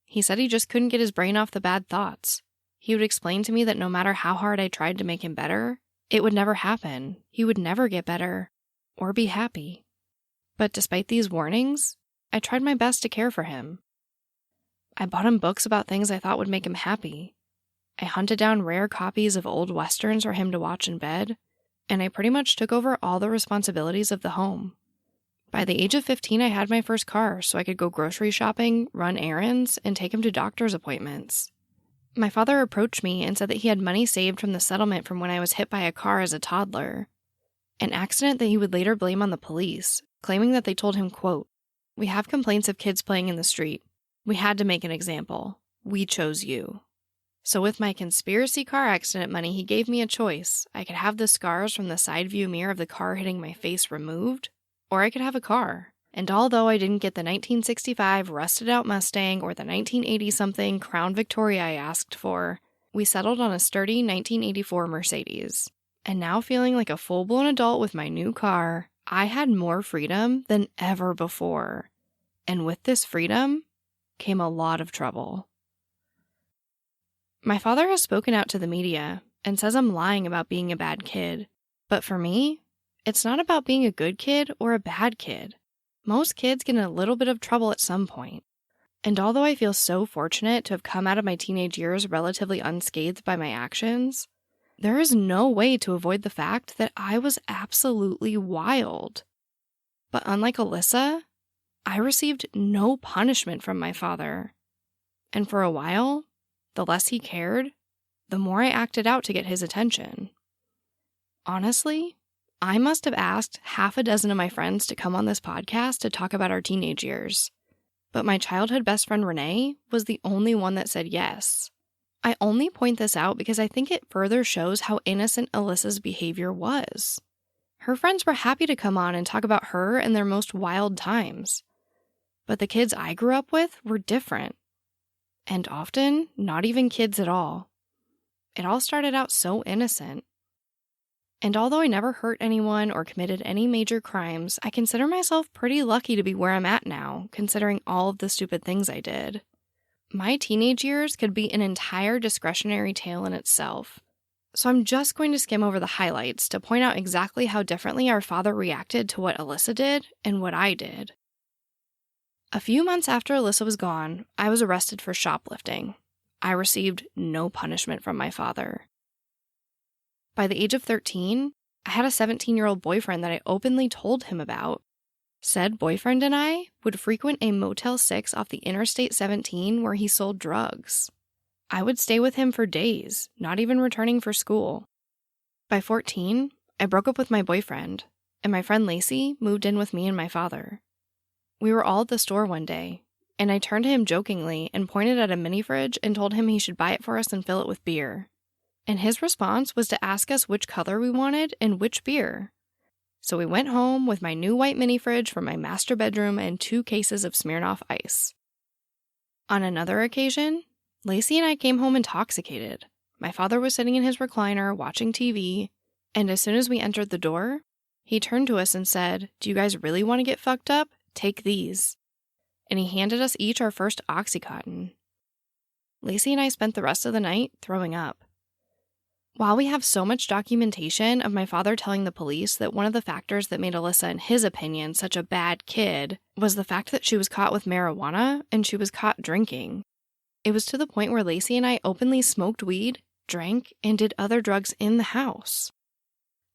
He said he just couldn't get his brain off the bad thoughts. He would explain to me that no matter how hard I tried to make him better, it would never happen. He would never get better or be happy. But despite these warnings, I tried my best to care for him. I bought him books about things I thought would make him happy. I hunted down rare copies of old westerns for him to watch in bed, and I pretty much took over all the responsibilities of the home. By the age of 15, I had my first car so I could go grocery shopping, run errands, and take him to doctor's appointments. My father approached me and said that he had money saved from the settlement from when I was hit by a car as a toddler, an accident that he would later blame on the police, claiming that they told him, quote, "We have complaints of kids playing in the street. We had to make an example. We chose you." So with my conspiracy car accident money, he gave me a choice. I could have the scars from the side view mirror of the car hitting my face removed, or I could have a car. And although I didn't get the 1965 rusted-out Mustang or the 1980-something Crown Victoria I asked for, we settled on a sturdy 1984 Mercedes. And now feeling like a full-blown adult with my new car, I had more freedom than ever before. And with this freedom came a lot of trouble. My father has spoken out to the media and says I'm lying about being a bad kid. But for me, it's not about being a good kid or a bad kid. Most kids get in a little bit of trouble at some point. And although I feel so fortunate to have come out of my teenage years relatively unscathed by my actions, there is no way to avoid the fact that I was absolutely wild. But unlike Alyssa, I received no punishment from my father. And for a while, the less he cared, the more I acted out to get his attention. Honestly, I must have asked half a dozen of my friends to come on this podcast to talk about our teenage years. But my childhood best friend Renee was the only one that said yes. I only point this out because I think it further shows how innocent Alyssa's behavior was. Her friends were happy to come on and talk about her and their most wild times. But the kids I grew up with were different. And often, not even kids at all. It all started out so innocent. And although I never hurt anyone or committed any major crimes, I consider myself pretty lucky to be where I'm at now, considering all of the stupid things I did. My teenage years could be an entire discretionary tale in itself. So I'm just going to skim over the highlights to point out exactly how differently our father reacted to what Alyssa did and what I did. A few months after Alyssa was gone, I was arrested for shoplifting. I received no punishment from my father. By the age of 13, I had a 17-year-old boyfriend that I openly told him about. Said boyfriend and I would frequent a Motel 6 off the Interstate 17 where he sold drugs. I would stay with him for days, not even returning for school. By 14, I broke up with my boyfriend, and my friend Lacey moved in with me and my father. We were all at the store one day, and I turned to him jokingly and pointed at a mini fridge and told him he should buy it for us and fill it with beer. And his response was to ask us which color we wanted and which beer. So we went home with my new white mini fridge from my master bedroom and 2 cases of Smirnoff Ice. On another occasion, Lacey and I came home intoxicated. My father was sitting in his recliner watching TV, and as soon as we entered the door, he turned to us and said, "Do you guys really want to get fucked up? Take these." And he handed us each our first Oxycontin. Lacey and I spent the rest of the night throwing up. While we have so much documentation of my father telling the police that one of the factors that made Alyssa, in his opinion, such a bad kid was the fact that she was caught with marijuana and she was caught drinking. It was to the point where Lacey and I openly smoked weed, drank, and did other drugs in the house.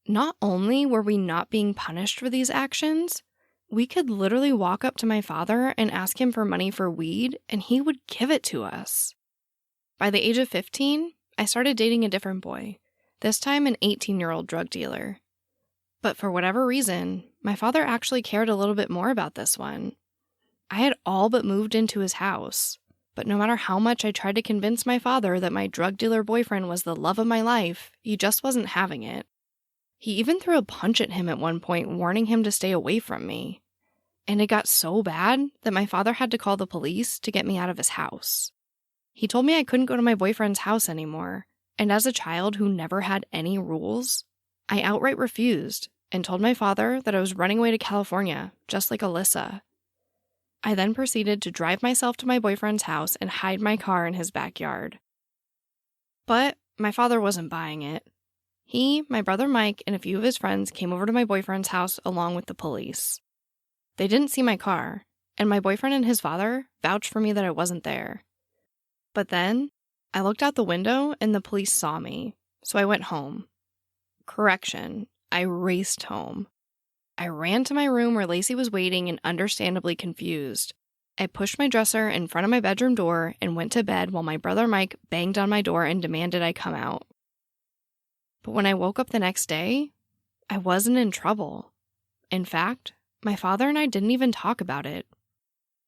Not only were we not being punished for these actions, we could literally walk up to my father and ask him for money for weed, and he would give it to us. By the age of 15, I started dating a different boy, this time an 18-year-old drug dealer. But for whatever reason, my father actually cared a little bit more about this one. I had all but moved into his house, but no matter how much I tried to convince my father that my drug dealer boyfriend was the love of my life, he just wasn't having it. He even threw a punch at him at one point, warning him to stay away from me. And it got so bad that my father had to call the police to get me out of his house. He told me I couldn't go to my boyfriend's house anymore, and as a child who never had any rules, I outright refused and told my father that I was running away to California, just like Alyssa. I then proceeded to drive myself to my boyfriend's house and hide my car in his backyard. But my father wasn't buying it. He, my brother Mike, and a few of his friends came over to my boyfriend's house along with the police. They didn't see my car, and my boyfriend and his father vouched for me that I wasn't there. But then, I looked out the window and the police saw me, so I went home. Correction, I raced home. I ran to my room where Lacey was waiting and understandably confused. I pushed my dresser in front of my bedroom door and went to bed while my brother Mike banged on my door and demanded I come out. But when I woke up the next day, I wasn't in trouble. In fact, my father and I didn't even talk about it,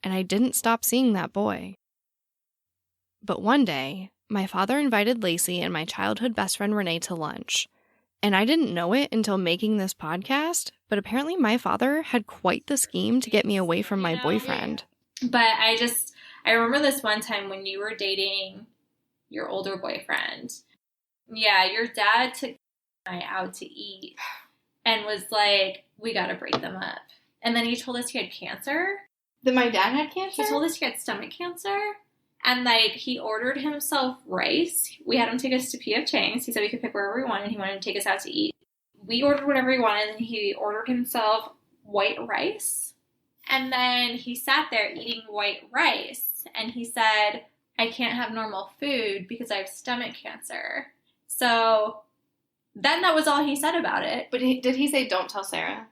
and I didn't stop seeing that boy. But one day, my father invited Lacey and my childhood best friend Renee to lunch, and I didn't know it until making this podcast, but apparently my father had quite the scheme to get me away from my boyfriend. But I remember this one time when you were dating your older boyfriend. Yeah, your dad took me out to eat and was like, we got to break them up. And then he told us he had cancer. That my dad had cancer? He told us he had stomach cancer. And, like, he ordered himself rice. We had him take us to P.F. Chang's. He said we could pick wherever we wanted. He wanted to take us out to eat. We ordered whatever he wanted, and he ordered himself white rice. And then he sat there eating white rice. And he said, I can't have normal food because I have stomach cancer. So then that was all he said about it. But did he say, don't tell Sarah?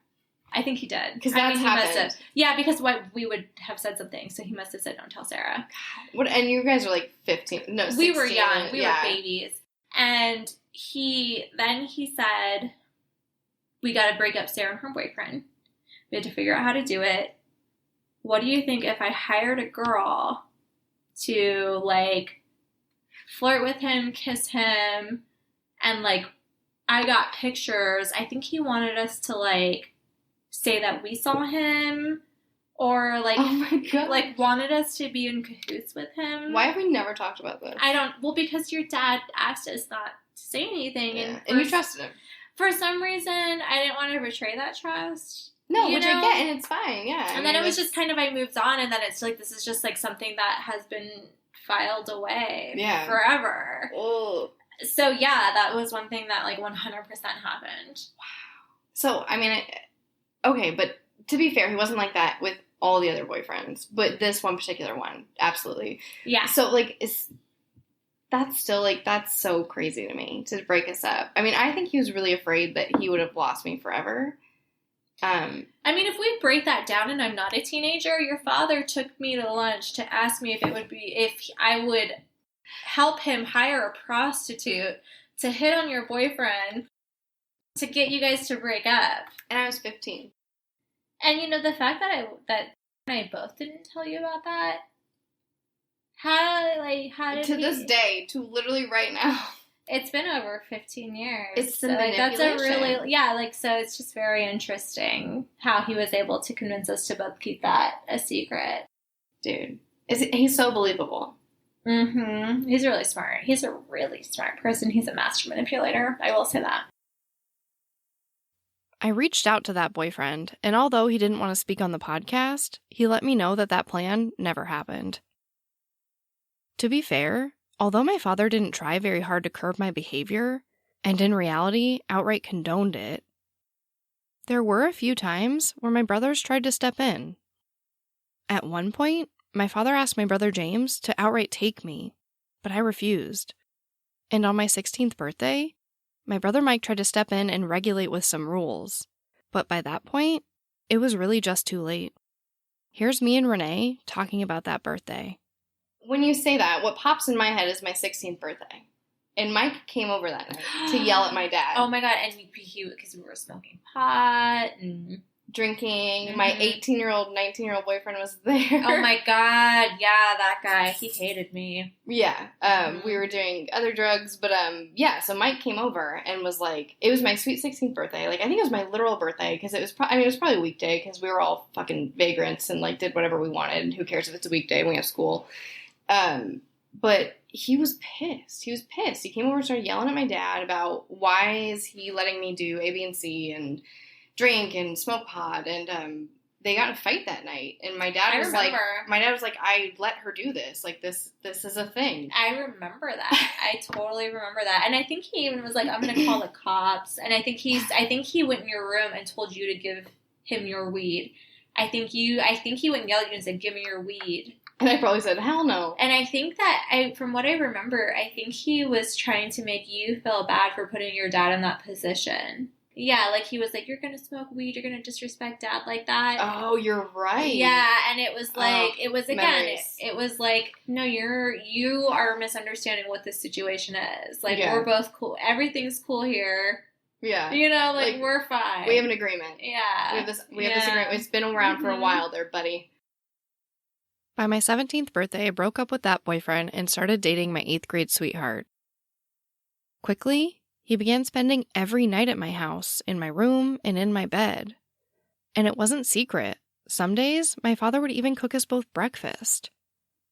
I think he did. Because that's happened. Yeah, because what we would have said something, so he must have said, don't tell Sarah. What? And you guys were like 15. No, 16. We were young. We were babies. And he said, we got to break up Sarah and her boyfriend. We had to figure out how to do it. What do you think if I hired a girl to, like, flirt with him, kiss him, and, like, I got pictures. I think he wanted us to, like, say that we saw him, or, like, oh my God, like, wanted us to be in cahoots with him. Why have we never talked about this? Well, because your dad asked us not to say anything. Yeah. And you trusted him. For some reason, I didn't want to betray that trust. No, which I get, and it's fine, yeah. And then it was just kind of, I moved on, and then it's like, this is just, like, something that has been filed away forever. Oh. So, yeah, that was one thing that, like, 100% happened. Wow. So, I mean, okay, but to be fair, he wasn't like that with all the other boyfriends, but this one particular one, absolutely. Yeah. So, like, that's still, like, that's so crazy to me, to break us up. I mean, I think he was really afraid that he would have lost me forever. I mean, if we break that down and I'm not a teenager, your father took me to lunch to ask me if I would help him hire a prostitute to hit on your boyfriend to get you guys to break up. And I was 15. And you know, the fact that I both didn't tell you about that, how did to this day, to literally right now. It's been over 15 years. It's the so, manipulation. That's a really, so it's just very interesting how he was able to convince us to both keep that a secret. Dude, he's so believable. Mm-hmm. He's really smart. He's a really smart person. He's a master manipulator. I will say that. I reached out to that boyfriend, and although he didn't want to speak on the podcast, he let me know that plan never happened. To be fair, although my father didn't try very hard to curb my behavior, and in reality outright condoned it, there were a few times where my brothers tried to step in. At one point, my father asked my brother James to outright take me, but I refused. And on my 16th birthday, my brother Mike tried to step in and regulate with some rules, but by that point, it was really just too late. Here's me and Renee talking about that birthday. When you say that, what pops in my head is my 16th birthday. And Mike came over that night to yell at my dad. Oh my God, and because we were smoking pot and drinking. Mm-hmm. My 18-year-old, 19-year-old boyfriend was there. Oh my God, yeah, that guy. He hated me. Yeah, we were doing other drugs, but so Mike came over and was like, it was my sweet 16th birthday. Like, I think it was my literal birthday because it was probably a weekday because we were all fucking vagrants and like did whatever we wanted. And who cares if it's a weekday when we have school? But he was pissed. He came over and started yelling at my dad about why is he letting me do A, B, and C and drink and smoke pot. And they got in a fight that night. And my dad was like, I let her do this. Like, this is a thing. I remember that. I totally remember that. And I think he even was like, I'm going to call the cops. And I think he went in your room and told you to give him your weed. I think he went and yelled at you and said, give me your weed. And I probably said, hell no. And I think that, from what I remember, I think he was trying to make you feel bad for putting your dad in that position. Yeah, like he was like, you're going to smoke weed, you're going to disrespect dad like that. Oh, you're right. Yeah, and it was like, it was like, no, you are misunderstanding what this situation is. Like, we're both cool. Everything's cool here. Yeah. You know, like we're fine. We have an agreement. Yeah. We have this agreement. It's been around for a while there, buddy. By my 17th birthday, I broke up with that boyfriend and started dating my 8th grade sweetheart. Quickly, he began spending every night at my house, in my room, and in my bed. And it wasn't secret. Some days, my father would even cook us both breakfast.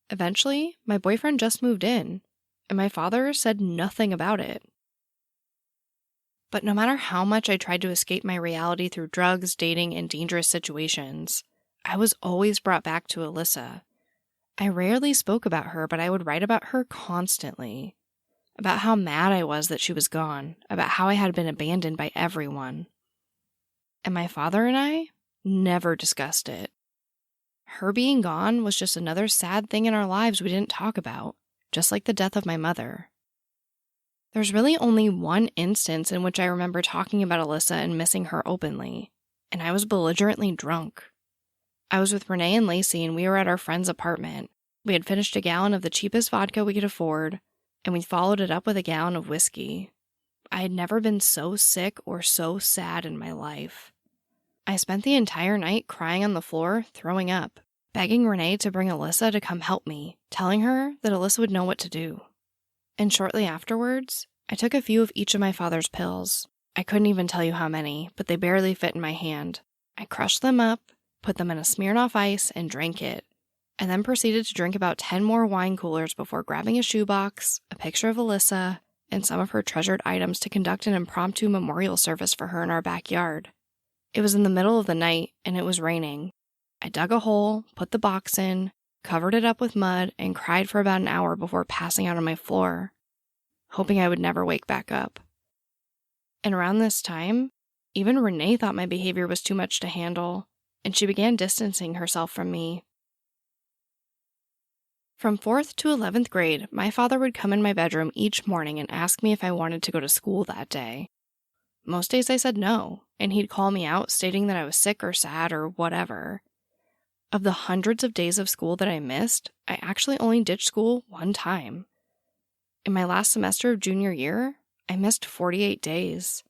Eventually, my boyfriend just moved in, and my father said nothing about it. But no matter how much I tried to escape my reality through drugs, dating, and dangerous situations, I was always brought back to Alyssa. I rarely spoke about her, but I would write about her constantly. About how mad I was that she was gone, about how I had been abandoned by everyone. And my father and I never discussed it. Her being gone was just another sad thing in our lives we didn't talk about, just like the death of my mother. There's really only one instance in which I remember talking about Alyssa and missing her openly, and I was belligerently drunk. I was with Renee and Lacey, and we were at our friend's apartment. We had finished a gallon of the cheapest vodka we could afford, and we followed it up with a gallon of whiskey. I had never been so sick or so sad in my life. I spent the entire night crying on the floor, throwing up, begging Renee to bring Alyssa to come help me, telling her that Alyssa would know what to do. And shortly afterwards, I took a few of each of my father's pills. I couldn't even tell you how many, but they barely fit in my hand. I crushed them up, put them in a Smirnoff Ice, and drank it, and then proceeded to drink about 10 more wine coolers before grabbing a shoebox, a picture of Alyssa, and some of her treasured items to conduct an impromptu memorial service for her in our backyard. It was in the middle of the night, and it was raining. I dug a hole, put the box in, covered it up with mud, and cried for about an hour before passing out on my floor, hoping I would never wake back up. And around this time, even Renee thought my behavior was too much to handle, and she began distancing herself from me. From 4th to 11th grade, my father would come in my bedroom each morning and ask me if I wanted to go to school that day. Most days I said no, and he'd call me out stating that I was sick or sad or whatever. Of the hundreds of days of school that I missed, I actually only ditched school one time. In my last semester of junior year, I missed 48 days.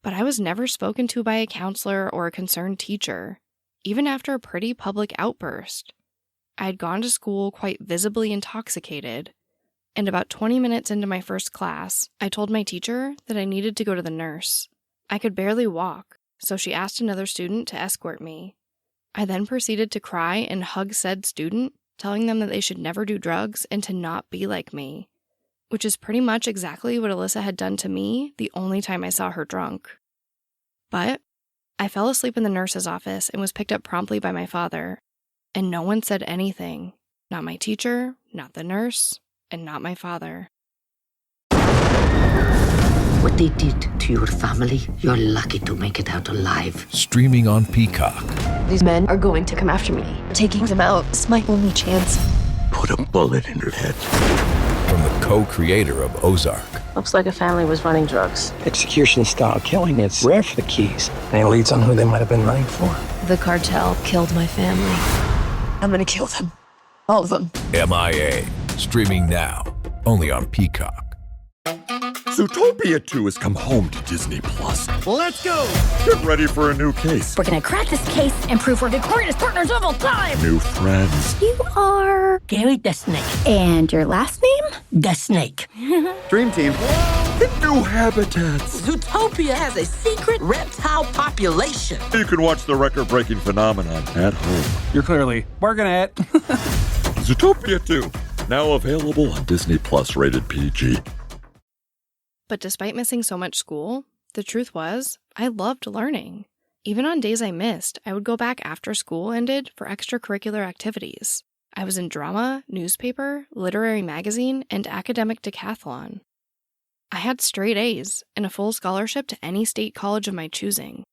But I was never spoken to by a counselor or a concerned teacher, even after a pretty public outburst. I had gone to school quite visibly intoxicated, and about 20 minutes into my first class, I told my teacher that I needed to go to the nurse. I could barely walk, so she asked another student to escort me. I then proceeded to cry and hug said student, telling them that they should never do drugs and to not be like me, which is pretty much exactly what Alyssa had done to me the only time I saw her drunk. But I fell asleep in the nurse's office and was picked up promptly by my father, and no one said anything. Not my teacher, not the nurse, and not my father. What they did to your family, you're lucky to make it out alive. Streaming on Peacock. These men are going to come after me. Taking them out is my only chance. Put a bullet in her head. From the co-creator of Ozark. Looks like a family was running drugs. Execution-style killing, it's rare for the Keys. Any leads on who they might have been running for? The cartel killed my family. I'm gonna kill them. All of them. MIA. Streaming now. Only on Peacock. Zootopia 2 has come home to Disney+. Let's go! Get ready for a new case. We're gonna crack this case and prove we're the greatest partners of all time! New friends. You are... Gary the Snake. And your last name? The Snake. Dream Team. And new habitats. Zootopia has a secret reptile population. You can watch the record-breaking phenomenon at home. You're clearly working at Zootopia 2. Now available on Disney+, rated PG. But despite missing so much school, the truth was, I loved learning. Even on days I missed, I would go back after school ended for extracurricular activities. I was in drama, newspaper, literary magazine, and academic decathlon. I had straight A's and a full scholarship to any state college of my choosing.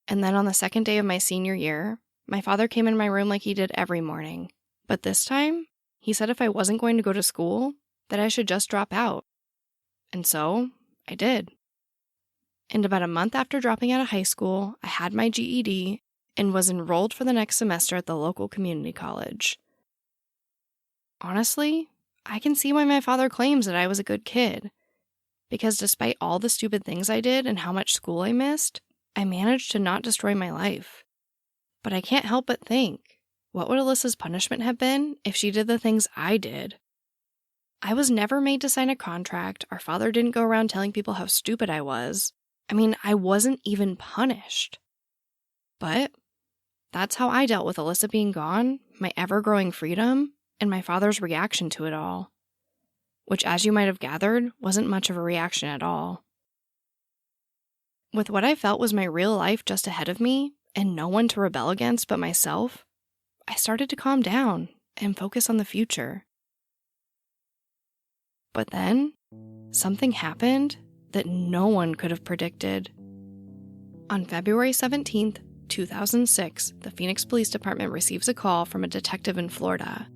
And then on the second day of my senior year, my father came in my room like he did every morning. But this time, he said if I wasn't going to go to school, that I should just drop out. And so, I did. And about a month after dropping out of high school, I had my GED and was enrolled for the next semester at the local community college. Honestly, I can see why my father claims that I was a good kid. Because despite all the stupid things I did and how much school I missed, I managed to not destroy my life. But I can't help but think, what would Alyssa's punishment have been if she did the things I did? I was never made to sign a contract. Our father didn't go around telling people how stupid I was. I mean, I wasn't even punished. But that's how I dealt with Alyssa being gone, my ever-growing freedom, and my father's reaction to it all. Which, as you might have gathered, wasn't much of a reaction at all. With what I felt was my real life just ahead of me, and no one to rebel against but myself, I started to calm down and focus on the future. But then, something happened that no one could have predicted. On February 17th, 2006, the Phoenix Police Department receives a call from a detective in Florida,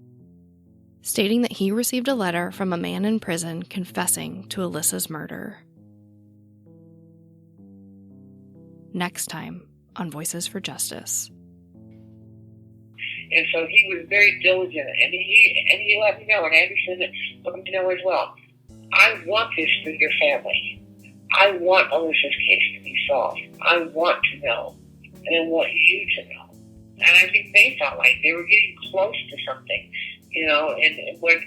stating that he received a letter from a man in prison confessing to Alyssa's murder. Next time on Voices for Justice. And so he was very diligent, and he let me know, and Anderson let me know as well. I want this for your family. I want Alyssa's case to be solved. I want to know, and I want you to know. And I think they felt like they were getting close to something, you know. And when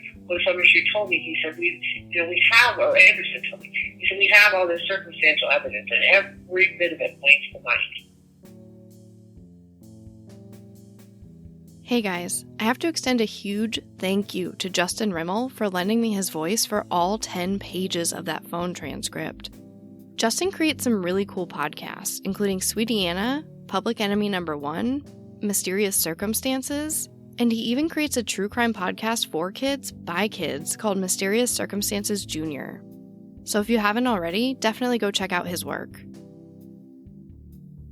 Somerset told me, he said, we have, or Anderson told me, he said, we have all this circumstantial evidence, and every bit of it points to money. Hey guys, I have to extend a huge thank you to Justin Rimmel for lending me his voice for all 10 pages of that phone transcript. Justin creates some really cool podcasts, including Sweetie Anna, Public Enemy No. 1, Mysterious Circumstances, and he even creates a true crime podcast for kids by kids called Mysterious Circumstances Jr. So if you haven't already, definitely go check out his work.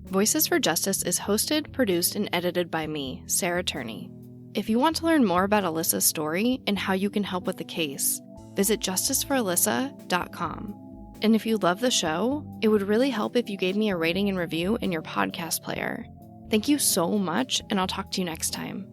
Voices for Justice is hosted, produced, and edited by me, Sarah Turney. If you want to learn more about Alyssa's story and how you can help with the case, visit justicefораlyssa.com. And if you love the show, it would really help if you gave me a rating and review in your podcast player. Thank you so much, and I'll talk to you next time.